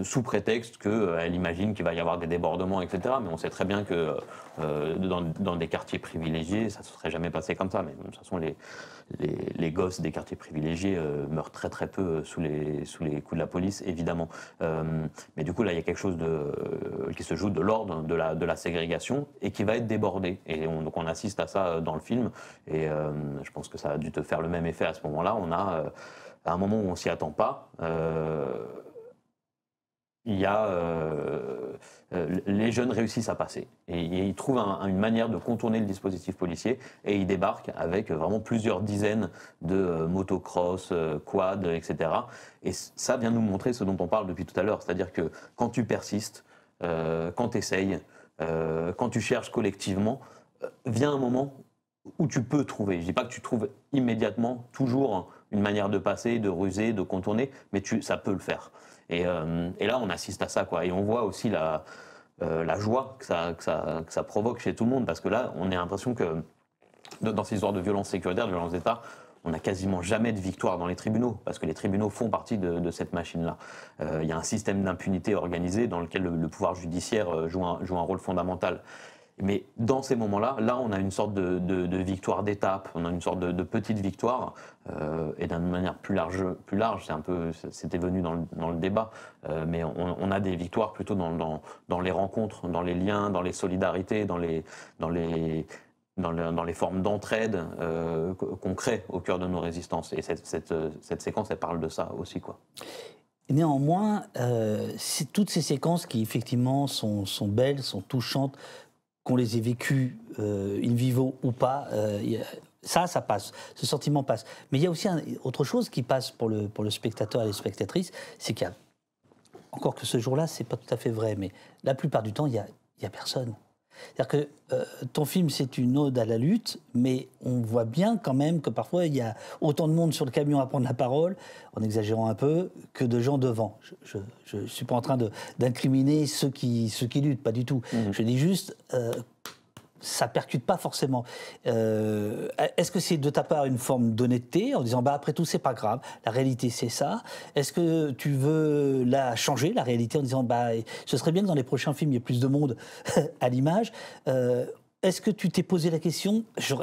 sous prétexte qu'elle imagine qu'il va y avoir des débordements, etc. Mais on sait très bien que dans des quartiers privilégiés, ça ne se serait jamais passé comme ça. Mais de toute façon, les gosses des quartiers privilégiés meurent très très peu sous les coups de la police, évidemment. Mais du coup, là, il y a quelque chose qui se joue de l'ordre de la ségrégation et qui va être débordé. Et donc on assiste à ça dans le film. Et je pense que ça a dû te faire le même effet à ce moment-là. On a, à un moment où on s'y attend pas, il y a les jeuns réussissent à passer et ils trouvent une manière de contourner le dispositif policier et ils débarquent avec vraiment plusieurs dizaines de motocross, quad, etc. Et ça vient nous montrer ce dont on parle depuis tout à l'heure, c'est-à-dire que quand tu persistes, quand tu essayes, quand tu cherches collectivement, vient un moment où tu peux trouver. Je ne dis pas que tu trouves immédiatement toujours une manière de passer, de ruser, de contourner, mais ça peut le faire. Et là, on assiste à ça, quoi. Et on voit aussi la joie que ça provoque chez tout le monde, parce que là, on a l'impression que dans ces histoires de violence sécuritaire, de violence d'État, on n'a quasiment jamais de victoire dans les tribunaux, parce que les tribunaux font partie de cette machine-là. Il y a un système d'impunité organisé dans lequel le pouvoir judiciaire joue un rôle fondamental. Mais dans ces moments-là, on a une sorte de victoire d'étape, on a une sorte de petite victoire, et d'une manière plus large, c'était venu dans le débat, mais on a des victoires plutôt dans les rencontres, dans les liens, dans les solidarités, dans les formes d'entraide qu'on crée au cœur de nos résistances. Et cette séquence, elle parle de ça aussi, quoi. Néanmoins, toutes ces séquences qui effectivement sont belles, sont touchantes, qu'on les ait vécues in vivo ou pas, ça passe, ce sentiment passe. Mais il y a aussi autre chose qui passe pour le spectateur et les spectatrices, c'est qu'il y a, encore que ce jour-là, c'est pas tout à fait vrai, mais la plupart du temps, il y a personne. C'est-à-dire que ton film, c'est une ode à la lutte, mais on voit bien quand même que parfois, il y a autant de monde sur le camion à prendre la parole, en exagérant un peu, que de gens devant. Je ne suis pas en train d'incriminer ceux qui luttent, pas du tout. Je dis juste... ça percute pas forcément. Est-ce que c'est de ta part une forme d'honnêteté en disant après tout c'est pas grave, la réalité c'est ça? Est-ce que tu veux la changer, la réalité, en disant ce serait bien que dans les prochains films il y ait plus de monde à l'image? Est-ce que tu t'es posé la question, je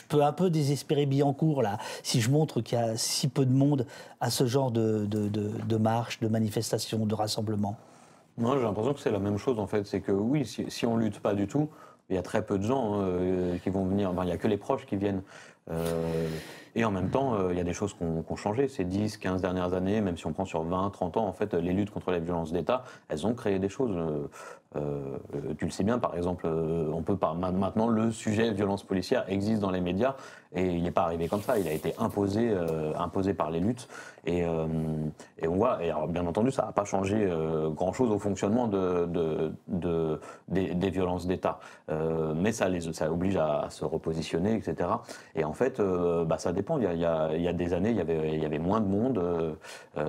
peux un peu désespérer Billancourt là, si je montre qu'il y a si peu de monde à ce genre de marche, de manifestation, de rassemblement? Moi j'ai l'impression que c'est la même chose en fait, c'est que oui, si on lutte pas du tout, il y a très peu de gens qui vont venir, il n'y a que les proches qui viennent. Et en même temps, il y a des choses qui ont changé ces 10, 15 dernières années, même si on prend sur 20, 30 ans, en fait, les luttes contre les violences d'État, elles ont créé des choses. Tu le sais bien, par exemple, maintenant, le sujet violence policière existe dans les médias, et il n'est pas arrivé comme ça, il a été imposé par les luttes. Et on voit, et alors, bien entendu, ça n'a pas changé grand-chose au fonctionnement des violences d'État. Mais ça oblige à se repositionner, etc. Et en fait, ça dépend. Il y a des années, il y avait moins de monde.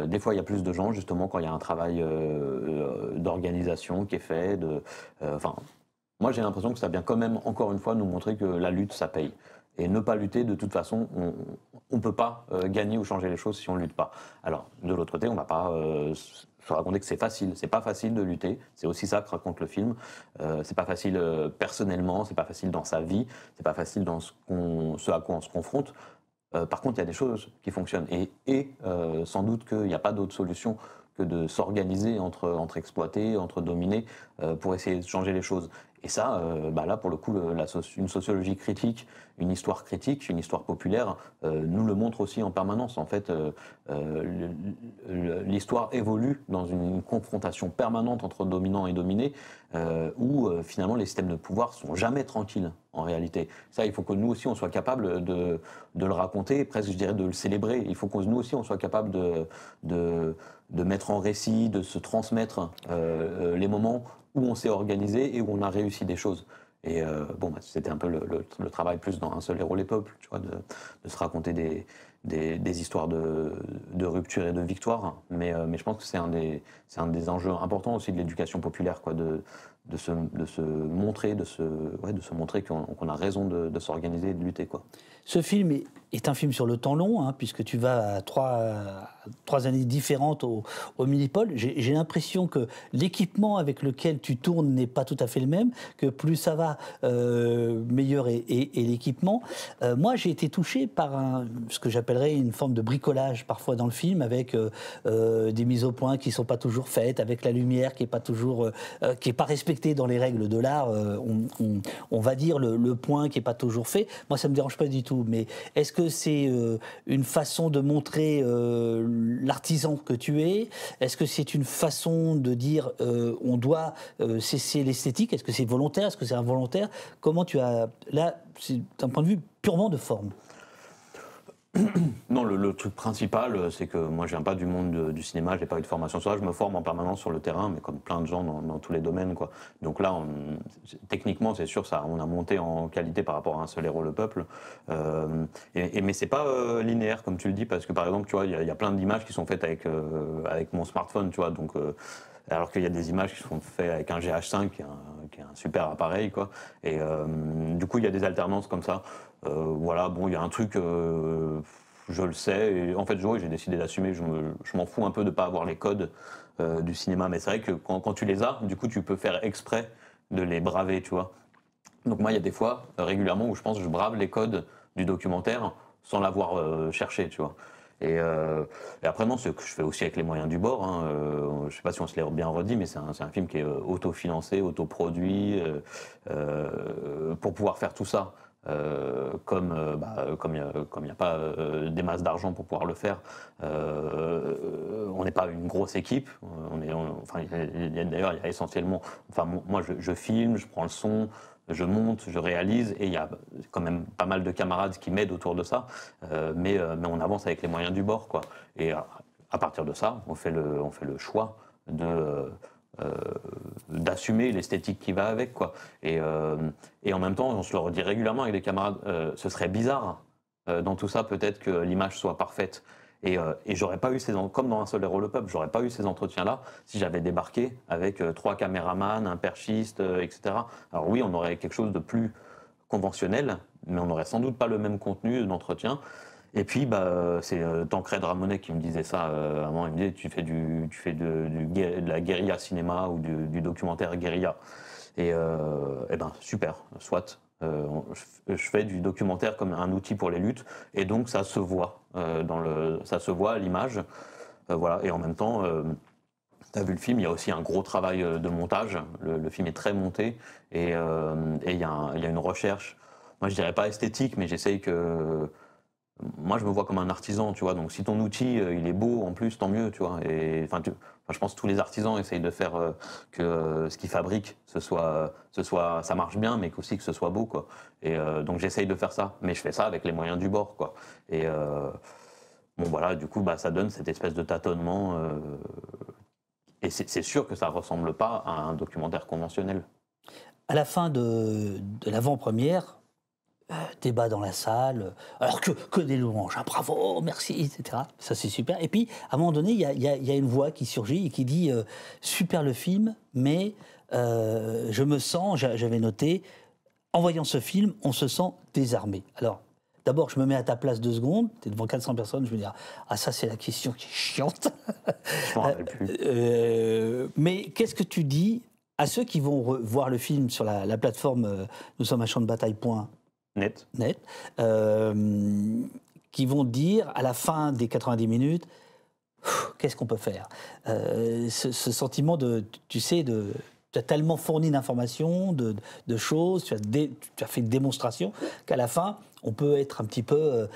Des fois, il y a plus de gens, justement, quand il y a un travail d'organisation qui est fait. Moi, j'ai l'impression que ça vient quand même, encore une fois, nous montrer que la lutte, ça paye. Et ne pas lutter, de toute façon, on ne peut pas gagner ou changer les choses si on ne lutte pas. Alors, de l'autre côté, on ne va pas se raconter que c'est facile. C'est pas facile de lutter. C'est aussi ça que raconte le film. C'est pas facile personnellement, c'est pas facile dans sa vie, c'est pas facile dans ce à quoi on se confronte. Par contre, il y a des choses qui fonctionnent. Et sans doute qu'il n'y a pas d'autre solution que de s'organiser entre exploités, entre dominés, pour essayer de changer les choses. Et ça, là, pour le coup, une sociologie critique, une histoire populaire, nous le montre aussi en permanence. En fait, l'histoire évolue dans une confrontation permanente entre dominants et dominés, où finalement les systèmes de pouvoir sont jamais tranquilles, en réalité. Ça, il faut que nous aussi, on soit capable de le raconter, presque, je dirais, de le célébrer. Il faut que nous aussi, on soit capable de mettre en récit, de se transmettre les moments où on s'est organisé et où on a réussi des choses. Et c'était un peu le travail plus dans Un seul héros les peuples, tu vois, de se raconter des histoires de rupture et de victoire. Mais je pense que c'est un des enjeux importants aussi de l'éducation populaire, quoi, de se montrer, de se montrer qu'on a raison de s'organiser et de lutter, quoi. Ce film est un film sur le temps long, puisque tu vas à trois années différentes au Minipol. J'ai l'impression que l'équipement avec lequel tu tournes n'est pas tout à fait le même, que plus ça va, meilleur est l'équipement. Moi, j'ai été touché par ce que j'appellerais une forme de bricolage parfois dans le film, avec des mises au point qui ne sont pas toujours faites, avec la lumière qui n'est pas toujours, qui est pas respectée dans les règles de l'art. On va dire le point qui n'est pas toujours fait. Moi, ça me dérange pas du tout. Mais est-ce que c'est une façon de montrer l'artisan que tu es? Est-ce que c'est une façon de dire on doit cesser l'esthétique? Est-ce que c'est volontaire? Est-ce que c'est involontaire? Comment tu as... Là, c'est un point de vue purement de forme. Non, le truc principal, c'est que moi, je viens pas du monde du cinéma, j'ai pas eu de formation sur ça, je me forme en permanence sur le terrain, mais comme plein de gens dans tous les domaines, quoi. Donc là, techniquement, c'est sûr, on a monté en qualité par rapport à Un seul héros le peuple, mais c'est pas linéaire, comme tu le dis, parce que par exemple, tu vois, il y a plein d'images qui sont faites avec mon smartphone, tu vois, donc alors qu'il y a des images qui sont faites avec un GH5 qui est un super appareil, quoi. Et du coup, il y a des alternances comme ça. Voilà, bon, il y a un truc, je le sais, et en fait, j'ai décidé d'assumer, je m'en fous un peu de ne pas avoir les codes du cinéma, mais c'est vrai que quand tu les as, du coup, tu peux faire exprès de les braver, tu vois. Donc moi, il y a des fois, régulièrement, où je pense que je brave les codes du documentaire sans l'avoir cherché, tu vois. Et après, non, c'est ce que je fais aussi avec les moyens du bord. Hein. Je ne sais pas si on se l'est bien redit, mais c'est un film qui est autofinancé, autoproduit, pour pouvoir faire tout ça. Comme il n'y a pas des masses d'argent pour pouvoir le faire, on n'est pas une grosse équipe. D'ailleurs, il y a essentiellement. Enfin, moi, je filme, je prends le son, je monte, je réalise, et il y a quand même pas mal de camarades qui m'aident autour de ça. Mais on avance avec les moyens du bord, quoi. Et à partir de ça, on fait le choix d'assumer l'esthétique qui va avec, quoi. Et en même temps, on se le redit régulièrement avec les camarades, ce serait bizarre dans tout ça, peut-être que l'image soit parfaite. Et j'aurais pas eu comme dans Un seul héros le peuple, j'aurais pas eu ces entretiens-là si j'avais débarqué avec 3 caméramans, un perchiste, etc. Alors oui, on aurait quelque chose de plus conventionnel, mais on n'aurait sans doute pas le même contenu d'entretien. Et puis, c'est Tancred Ramonet qui me disait ça. À un moment, il me disait, tu fais de la guérilla cinéma ou du documentaire guérilla. Et super, soit. Je fais du documentaire comme un outil pour les luttes, et donc ça se voit ça se voit à l'image. Voilà. Et en même temps, tu as vu le film, il y a aussi un gros travail de montage. Le film est très monté, et il y a une recherche. Moi, je dirais pas esthétique, mais j'essaye que. Moi, je me vois comme un artisan, tu vois. Donc, si ton outil, il est beau, en plus, tant mieux, tu vois. Et je pense que tous les artisans essayent de faire que ce qu'ils fabriquent, ça marche bien, mais aussi que ce soit beau, quoi. Et donc, j'essaye de faire ça. Mais je fais ça avec les moyens du bord, quoi. Et bon, voilà, du coup, ça donne cette espèce de tâtonnement. Et c'est sûr que ça ressemble pas à un documentaire conventionnel. À la fin de l'avant-première, débat dans la salle, alors que des louanges, ah, bravo, merci, etc. Ça, c'est super. Et puis, à un moment donné, il y a une voix qui surgit et qui dit super le film, mais je me sens, j'avais noté, en voyant ce film, on se sent désarmé. Alors, d'abord, je me mets à ta place 2 secondes, tu es devant 400 personnes, je me dis, ah, ça, c'est la question qui est chiante. Je m'en rappelle plus. Mais qu'est-ce que tu dis à ceux qui vont voir le film sur la plateforme nous sommes à champ de bataille.net, qui vont dire à la fin des 90 minutes, qu'est-ce qu'on peut faire, ce sentiment tu as tellement fourni d'informations, de choses, tu as fait une démonstration qu'à la fin, on peut être un petit peu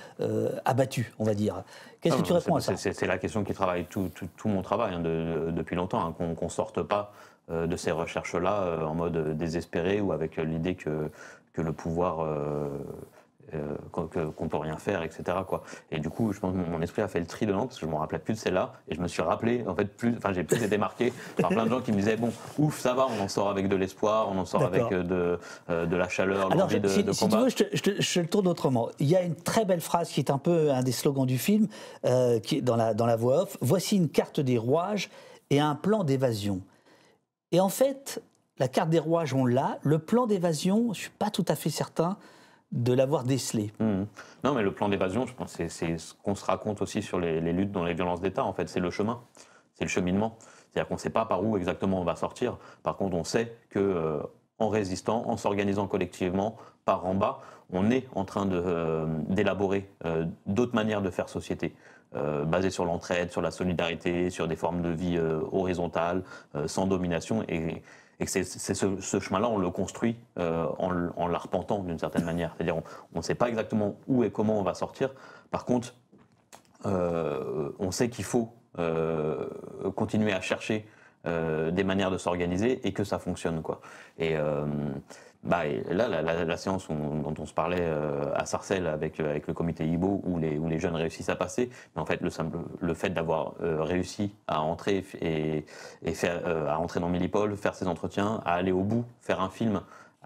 abattu, on va dire. Qu'est-ce que tu réponds à ça? C'est la question qui travaille tout mon travail depuis longtemps, hein, qu'on ne sorte pas de ces recherches-là en mode désespéré ou avec l'idée que le pouvoir, qu'on ne peut rien faire, etc., quoi. Et du coup, je pense que mon esprit a fait le tri dedans, parce que je ne me rappelais plus de celle-là, et je me suis rappelé, en fait, j'ai plus été marqué par plein de gens qui me disaient, bon, ouf, ça va, on en sort avec de l'espoir, on en sort avec de la chaleur, l'envie de combat. Si tu veux, je le tourne autrement. Il y a une très belle phrase qui est un peu un des slogans du film, qui est dans la voix off, « Voici une carte des rouages et un plan d'évasion ». Et en fait, la carte des rouages, on l'a. Le plan d'évasion, je ne suis pas tout à fait certain de l'avoir décelé. Non, mais le plan d'évasion, je pense que c'est ce qu'on se raconte aussi sur les luttes dans les violences d'État. En fait, c'est le chemin, c'est le cheminement. C'est-à-dire qu'on ne sait pas par où exactement on va sortir. Par contre, on sait que en résistant, en s'organisant collectivement, par en bas, on est en train d'élaborer d'autres manières de faire société. Basées sur l'entraide, sur la solidarité, sur des formes de vie horizontales, sans domination. Et c'est ce chemin-là, on le construit en l'arpentant d'une certaine manière. C'est-à-dire, on ne sait pas exactement où et comment on va sortir. Par contre, on sait qu'il faut continuer à chercher des manières de s'organiser et que ça fonctionne, quoi. Et là, la séance dont on se parlait à Sarcelles avec le comité IBO, où les jeunes réussissent à passer, mais en fait, le fait d'avoir réussi à entrer à entrer dans Millipol, faire ses entretiens, à aller au bout, faire un film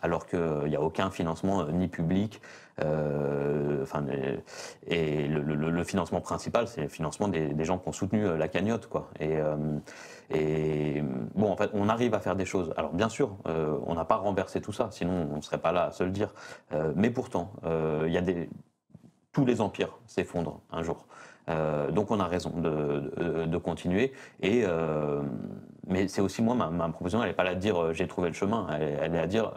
alors qu'il n'y a aucun financement ni public. Et le financement principal, c'est le financement des gens qui ont soutenu la cagnotte, quoi. Et bon, en fait, on arrive à faire des choses. Alors bien sûr, on n'a pas renversé tout ça, sinon on ne serait pas là à se le dire. Mais pourtant, tous les empires s'effondrent un jour. Donc on a raison de continuer. Mais c'est aussi moi, ma proposition, elle n'est pas là de dire j'ai trouvé le chemin. Elle est à dire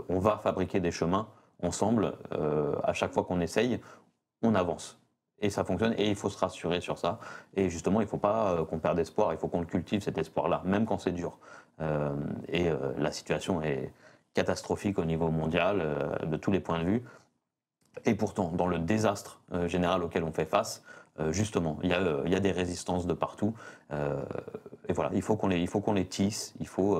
on va fabriquer des chemins ensemble. À chaque fois qu'on essaye, on avance. Et ça fonctionne, et il faut se rassurer sur ça. Et justement, il ne faut pas qu'on perde espoir, il faut qu'on le cultive, cet espoir-là, même quand c'est dur. La situation est catastrophique au niveau mondial, de tous les points de vue. Et pourtant, dans le désastre général auquel on fait face, justement, il y a des résistances de partout. Et voilà, il faut qu'on les tisse, il faut...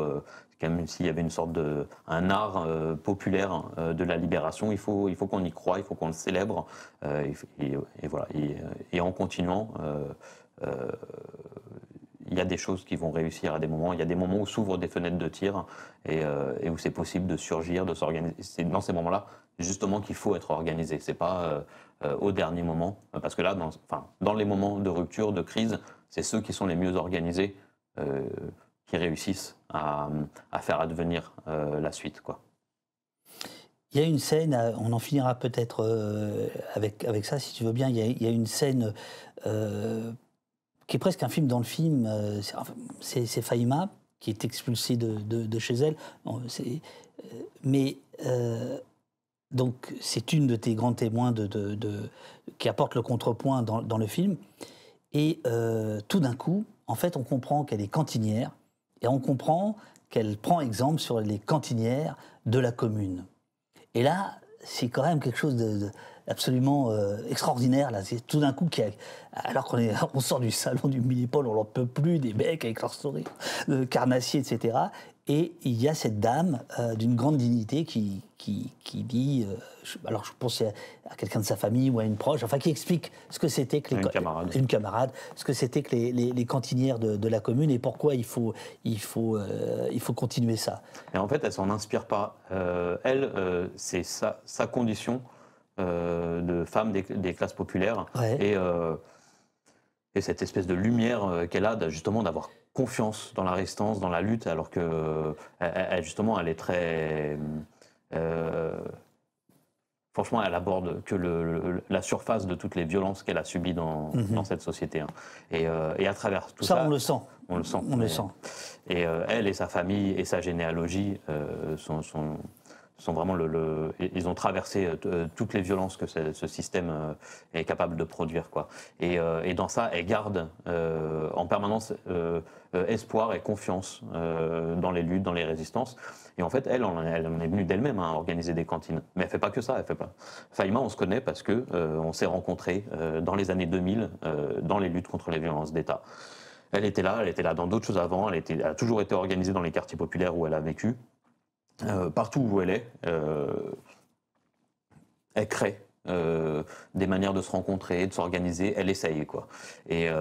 Même s'il y avait une sorte un art populaire de la libération, il faut qu'on y croie, il faut qu'on le célèbre, et voilà. Et en continuant, il y a des choses qui vont réussir à des moments. Il y a des moments où s'ouvrent des fenêtres de tir et où c'est possible de surgir, de s'organiser. C'est dans ces moments-là, justement, qu'il faut être organisé. C'est pas au dernier moment, parce que là, dans les moments de rupture, de crise, c'est ceux qui sont les mieux organisés qui réussissent à faire advenir la suite, quoi. Il y a une scène, on en finira peut-être avec ça, si tu veux bien. Il y a une scène qui est presque un film dans le film. C'est Fahima qui est expulsée de chez elle. Donc c'est une de tes grands témoins qui apporte le contrepoint dans le film. Et tout d'un coup, en fait, on comprend qu'elle est cantinière. Et on comprend qu'elle prend exemple sur les cantinières de la commune. Et là, c'est quand même quelque chose d'absolument extraordinaire. Là. C'est tout d'un coup, alors qu'on sort du salon du Millipol, on n'en peut plus, des mecs avec leur sourire, carnassiers, etc. Et il y a cette dame d'une grande dignité qui dit, alors je pense à quelqu'un de sa famille ou à une proche, enfin qui explique ce que c'était que une camarade, ce que c'était que les cantinières de la commune et pourquoi il faut continuer ça. Et en fait, elle s'en inspire pas. Elle, c'est sa condition de femme des classes populaires, ouais. Et cette espèce de lumière qu'elle a, justement, d'avoir confiance dans la résistance, dans la lutte, alors que justement, elle est très... franchement, elle aborde que la surface de toutes les violences qu'elle a subies dans cette société. Hein. Et à travers tout ça... on le sent. On le sent. On le sent. Et elle et sa famille et sa généalogie sont vraiment ils ont traversé toutes les violences que ce système est capable de produire, quoi. Et dans ça, elle garde en permanence espoir et confiance dans les luttes, dans les résistances. Et en fait, elle en est venue d'elle-même à organiser des cantines. Mais elle fait pas que ça. Elle fait pas. Fahima, on se connaît parce que on s'est rencontrés dans les années 2000 dans les luttes contre les violences d'État. Elle était là dans d'autres choses avant. Elle a toujours été organisée dans les quartiers populaires où elle a vécu. Partout où elle est, elle crée des manières de se rencontrer, de s'organiser, elle essaye, quoi. Et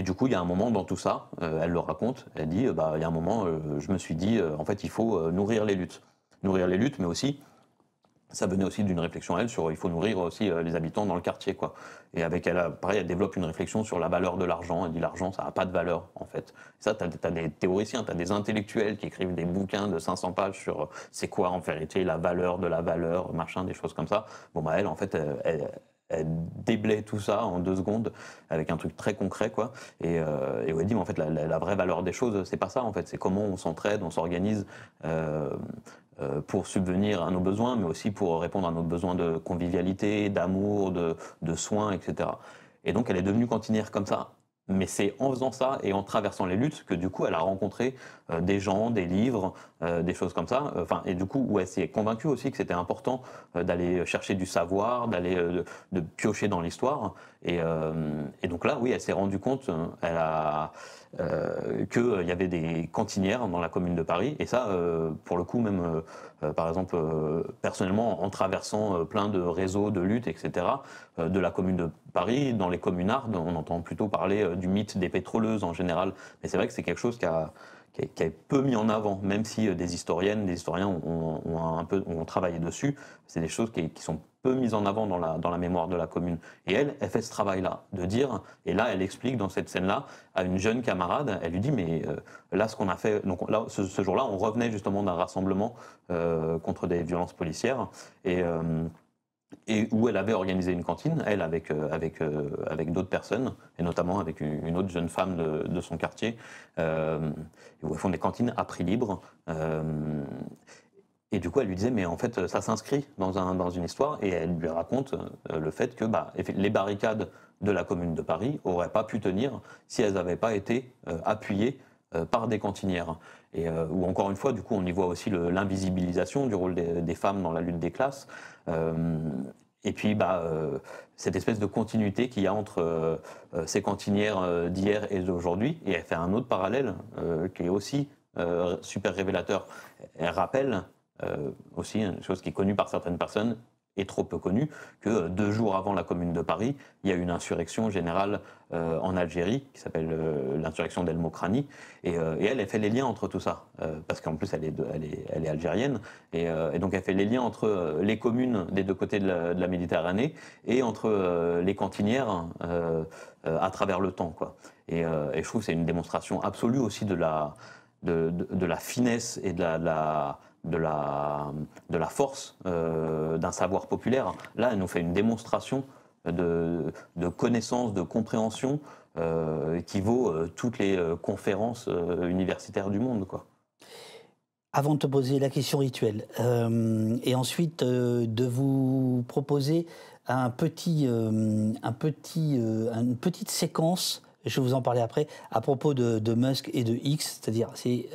du coup, il y a un moment dans tout ça, elle le raconte, elle dit, il y a un moment, je me suis dit, en fait, il faut nourrir les luttes. Nourrir les luttes, mais aussi, ça venait aussi d'une réflexion, elle, sur il faut nourrir aussi les habitants dans le quartier, quoi. Et avec elle, pareil, elle développe une réflexion sur la valeur de l'argent. Elle dit l'argent, ça n'a pas de valeur, en fait. Ça, t'as des théoriciens, t'as des intellectuels qui écrivent des bouquins de 500 pages sur c'est quoi, en vérité, la valeur de la valeur, machin, des choses comme ça. Bon, elle, en fait, elle déblaye tout ça en 2 secondes avec un truc très concret, quoi. Et elle dit, mais en fait, la vraie valeur des choses, c'est pas ça, en fait. C'est comment on s'entraide, on s'organise pour subvenir à nos besoins, mais aussi pour répondre à nos besoins de convivialité, d'amour, de soins, etc. Et donc, elle est devenue cantinière comme ça. Mais c'est en faisant ça et en traversant les luttes que du coup elle a rencontré des gens, des livres, des choses comme ça. Et du coup où elle s'est convaincue aussi que c'était important d'aller chercher du savoir, de piocher dans l'histoire. Et donc là, oui, elle s'est rendue compte, qu'il y avait des cantinières dans la commune de Paris. Et ça, pour le coup, même par exemple, personnellement, en traversant plein de réseaux de lutte, etc., de la Commune de Paris, dans les communards, on entend plutôt parler du mythe des pétroleuses en général. Mais c'est vrai que c'est quelque chose qui est peu mis en avant, même si des historiennes, des historiens ont travaillé dessus. C'est des choses qui sont peu mises en avant dans la mémoire de la commune. Et elle fait ce travail-là, de dire, et là elle explique dans cette scène-là à une jeune camarade, elle lui dit mais là ce qu'on a fait, donc là ce jour-là on revenait justement d'un rassemblement contre des violences policières et où elle avait organisé une cantine, elle avec d'autres personnes, et notamment avec une autre jeune femme de son quartier, où elles font des cantines à prix libre. Et du coup, elle lui disait, mais en fait, ça s'inscrit dans une histoire, et elle lui raconte le fait que les barricades de la Commune de Paris n'auraient pas pu tenir si elles n'avaient pas été appuyées par des cantinières. Et où encore une fois, du coup, on y voit aussi l'invisibilisation du rôle des femmes dans la lutte des classes. Et puis, cette espèce de continuité qu'il y a entre ces cantinières d'hier et d'aujourd'hui. Et elle fait un autre parallèle qui est aussi super révélateur. Elle rappelle aussi une chose qui est connue par certaines personnes et trop peu connue, que 2 jours avant la Commune de Paris, il y a eu une insurrection générale en Algérie, qui s'appelle l'insurrection d'El Mokrani, et elle fait les liens entre tout ça, parce qu'en plus elle est algérienne, et donc elle fait les liens entre les communes des 2 côtés de la Méditerranée, et entre les cantinières à travers le temps, quoi. Et je trouve que c'est une démonstration absolue aussi de la finesse et de la force d'un savoir populaire. Là, elle nous fait une démonstration de connaissance, de compréhension qui vaut toutes les conférences universitaires du monde, quoi. Avant de te poser la question rituelle, et ensuite de vous proposer une petite séquence, je vais vous en parler après, à propos de Musk et de X, c'est-à-dire c'est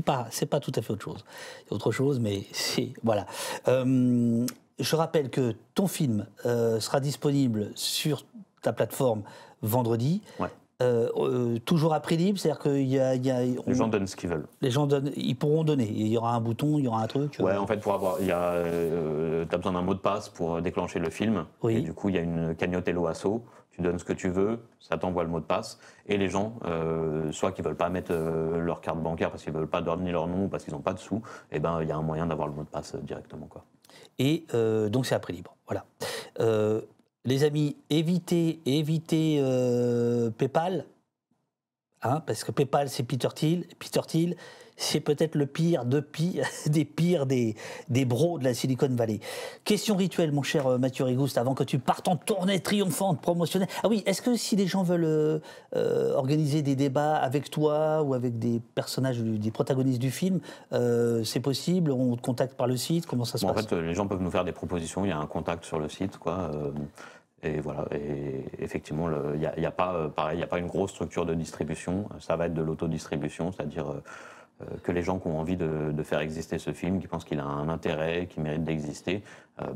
pas tout à fait autre chose. C'est autre chose, mais c'est voilà. Je rappelle que ton film sera disponible sur ta plateforme vendredi. Ouais. Toujours à prix libre, c'est-à-dire qu'il y a les gens donnent ce qu'ils veulent. Les gens ils pourront donner. Il y aura un bouton, il y aura un truc. Ouais, en fait, t'as besoin d'un mot de passe pour déclencher le film. Oui. Et du coup, il y a une cagnotte Hello Asso. Tu donnes ce que tu veux, ça t'envoie le mot de passe. Et les gens, soit qui veulent pas mettre leur carte bancaire parce qu'ils veulent pas donner leur nom ou parce qu'ils n'ont pas de sous, et ben il y a un moyen d'avoir le mot de passe directement, quoi. Et donc c'est à prix libre. Voilà. Les amis, évitez PayPal, hein, parce que PayPal c'est Peter Thiel. Peter Thiel, c'est peut-être le pire des pires des bros de la Silicon Valley. Question rituelle, mon cher Mathieu Rigouste, avant que tu partes en tournée triomphante, promotionnelle. Ah oui, est-ce que si les gens veulent organiser des débats avec toi ou avec des personnages, des protagonistes du film, c'est possible? On te contacte par le site? Comment ça se passe? En fait, les gens peuvent nous faire des propositions. Il y a un contact sur le site, quoi. Et voilà, et effectivement, il n'y a pas une grosse structure de distribution. Ça va être de l'autodistribution, c'est-à-dire que les gens qui ont envie de faire exister ce film, qui pensent qu'il a un intérêt, qu'il mérite d'exister,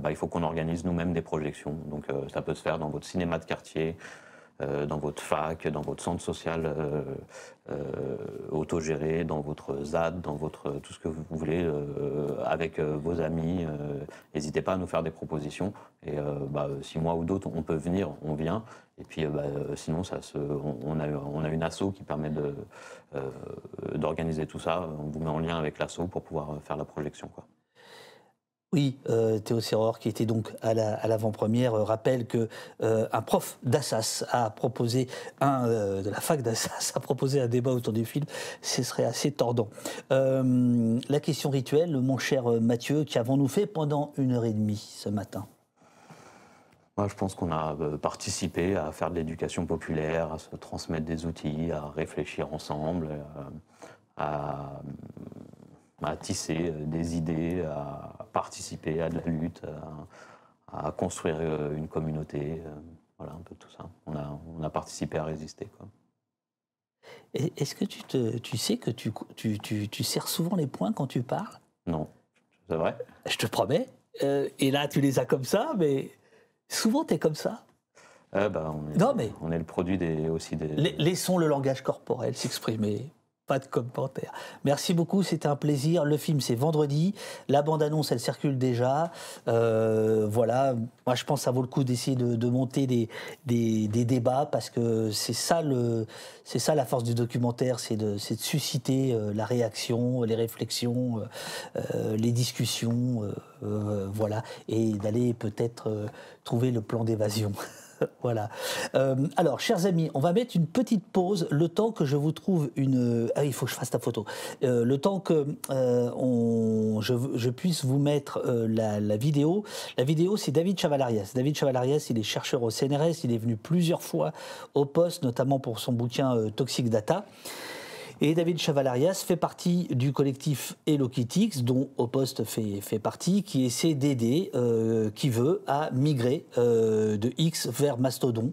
il faut qu'on organise nous-mêmes des projections. Donc ça peut se faire dans votre cinéma de quartier, dans votre fac, dans votre centre social autogéré, dans votre ZAD, dans votre tout ce que vous voulez, avec vos amis. N'hésitez pas à nous faire des propositions. Et si moi ou d'autres on peut venir, on vient. Et puis sinon on a une asso qui permet d'organiser tout ça. On vous met en lien avec l'asso pour pouvoir faire la projection, quoi. Oui, Théo Serror, qui était donc à l'avant-première, rappelle que un prof d'Assas a proposé, de la fac d'Assas a proposé un débat autour du film. Ce serait assez tordant. La question rituelle, mon cher Mathieu, qu'avons-nous fait pendant 1h30 ce matin? Moi, je pense qu'on a participé à faire de l'éducation populaire, à se transmettre des outils, à réfléchir ensemble, à tisser des idées, à participer à de la lutte, à construire une communauté. Voilà, un peu tout ça. On a participé à résister, quoi. Est-ce que tu sais que tu serres souvent les poings quand tu parles? Non, c'est vrai. Je te promets. Et là, tu les as comme ça, mais souvent, tu es comme ça. On est le produit aussi des... Laissons le langage corporel s'exprimer. Pas de commentaire. Merci beaucoup, c'était un plaisir. Le film, c'est vendredi. La bande-annonce, elle circule déjà. Voilà, moi je pense que ça vaut le coup d'essayer de monter des débats parce que c'est ça la force du documentaire, c'est de susciter la réaction, les réflexions, les discussions, voilà, et d'aller peut-être trouver le plan d'évasion. Voilà. Alors, chers amis, on va mettre une petite pause, le temps que je vous trouve une... Ah, il faut que je fasse ta photo. Le temps que je puisse vous mettre la vidéo. La vidéo, c'est David Chavalarias. David Chavalarias, il est chercheur au CNRS, il est venu plusieurs fois au poste, notamment pour son bouquin Toxic Data. Et David Chavalarias fait partie du collectif Hello-Kitix, dont Opost fait partie, qui essaie d'aider qui veut à migrer de X vers Mastodon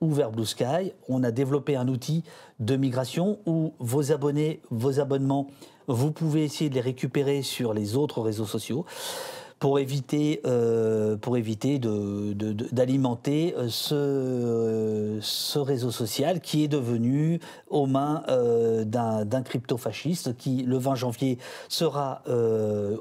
ou vers Blue Sky. On a développé un outil de migration où vos abonnés, vos abonnements, vous pouvez essayer de les récupérer sur les autres réseaux sociaux pour éviter d'alimenter ce réseau social qui est devenu aux mains d'un crypto-fasciste qui, le 20 janvier, sera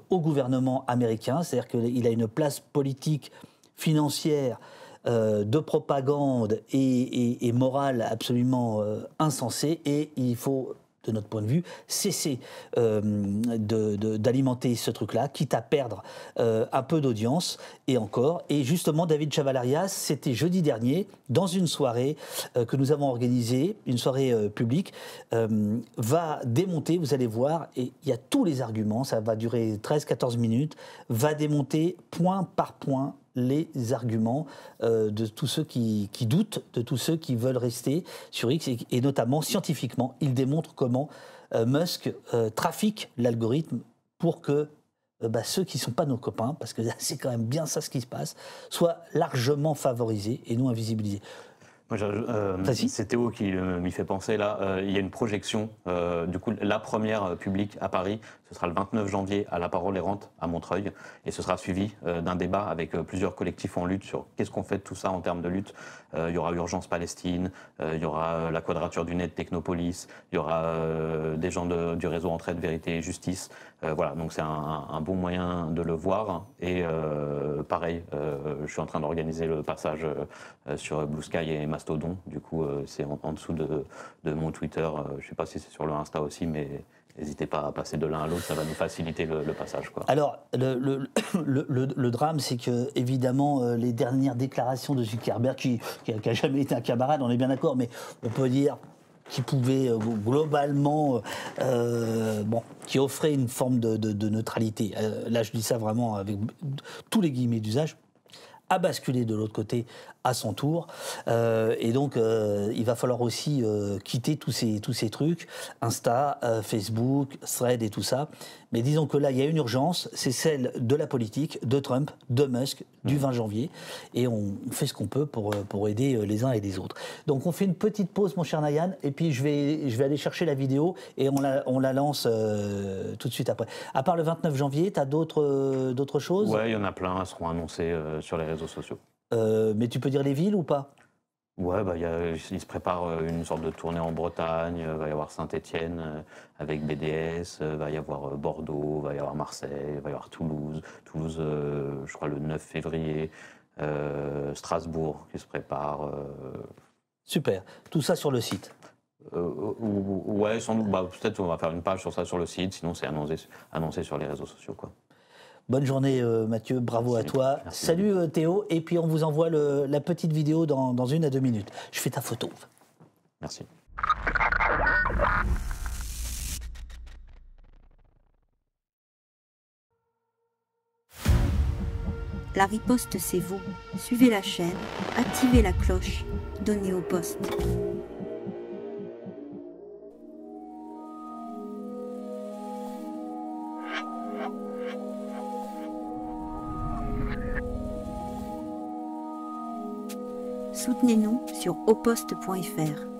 au gouvernement américain. C'est-à-dire qu'il a une place politique, financière, de propagande et morale absolument insensée, et il faut, de notre point de vue, cesser d'alimenter ce truc-là, quitte à perdre un peu d'audience, et encore. Et justement, David Chavalarias, c'était jeudi dernier, dans une soirée que nous avons organisée, une soirée publique, va démonter, vous allez voir, et il y a tous les arguments, ça va durer 13-14 minutes, va démonter point par point les arguments de tous ceux qui doutent, de tous ceux qui veulent rester sur X, et notamment scientifiquement, il démontre comment Musk trafique l'algorithme pour que ceux qui ne sont pas nos copains, parce que c'est quand même bien ça ce qui se passe, soient largement favorisés et non invisibilisés. C'est Théo qui m'y fait penser là. Il y a une projection, du coup, la première publique à Paris, ce sera le 29 janvier à La Parole Errante à Montreuil, et ce sera suivi d'un débat avec plusieurs collectifs en lutte sur qu'est-ce qu'on fait de tout ça en termes de lutte. Il y aura Urgence Palestine, il y aura la Quadrature du Net, Technopolis, il y aura des gens du réseau Entraide, Vérité et Justice. Voilà, donc c'est un bon moyen de le voir. Et pareil, je suis en train d'organiser le passage sur Blue Sky et Mastodon. Du coup, c'est en dessous de mon Twitter. Je ne sais pas si c'est sur le Insta aussi, mais n'hésitez pas à passer de l'un à l'autre, ça va nous faciliter le passage, quoi. Alors, le drame, c'est que, évidemment, les dernières déclarations de Zuckerberg, qui n'a jamais été un camarade, on est bien d'accord, mais on peut dire qui pouvait globalement, qui offrait une forme de neutralité. Là, je dis ça vraiment avec tous les guillemets d'usage, a basculé de l'autre côté à son tour, et donc il va falloir aussi quitter tous ces trucs, Insta, Facebook, Thread et tout ça. Mais disons que là, il y a une urgence, c'est celle de la politique, de Trump, de Musk, du 20 janvier, et on fait ce qu'on peut pour aider les uns et les autres. Donc on fait une petite pause, mon cher Nayan, et puis je vais aller chercher la vidéo, et on la lance tout de suite après. À part le 29 janvier, tu as d'autres choses ? Ouais, il y en a plein, elles seront annoncées sur les réseaux sociaux. Mais tu peux dire les villes ou pas ? Ouais, il se prépare une sorte de tournée en Bretagne, va y avoir Saint-Étienne avec BDS, va y avoir Bordeaux, va y avoir Marseille, va y avoir Toulouse, je crois le 9 février, Strasbourg qui se prépare. Super, tout ça sur le site. Ouais, sans doute, peut-être on va faire une page sur ça sur le site, sinon c'est annoncé sur les réseaux sociaux, quoi. Bonne journée Mathieu, bravo à toi. Merci. Salut Théo, et puis on vous envoie la petite vidéo dans 1 à 2 minutes. Je fais ta photo. Merci. La riposte, c'est vous. Suivez la chaîne, activez la cloche, donnez au poste. Soutenez-nous sur oposte.fr.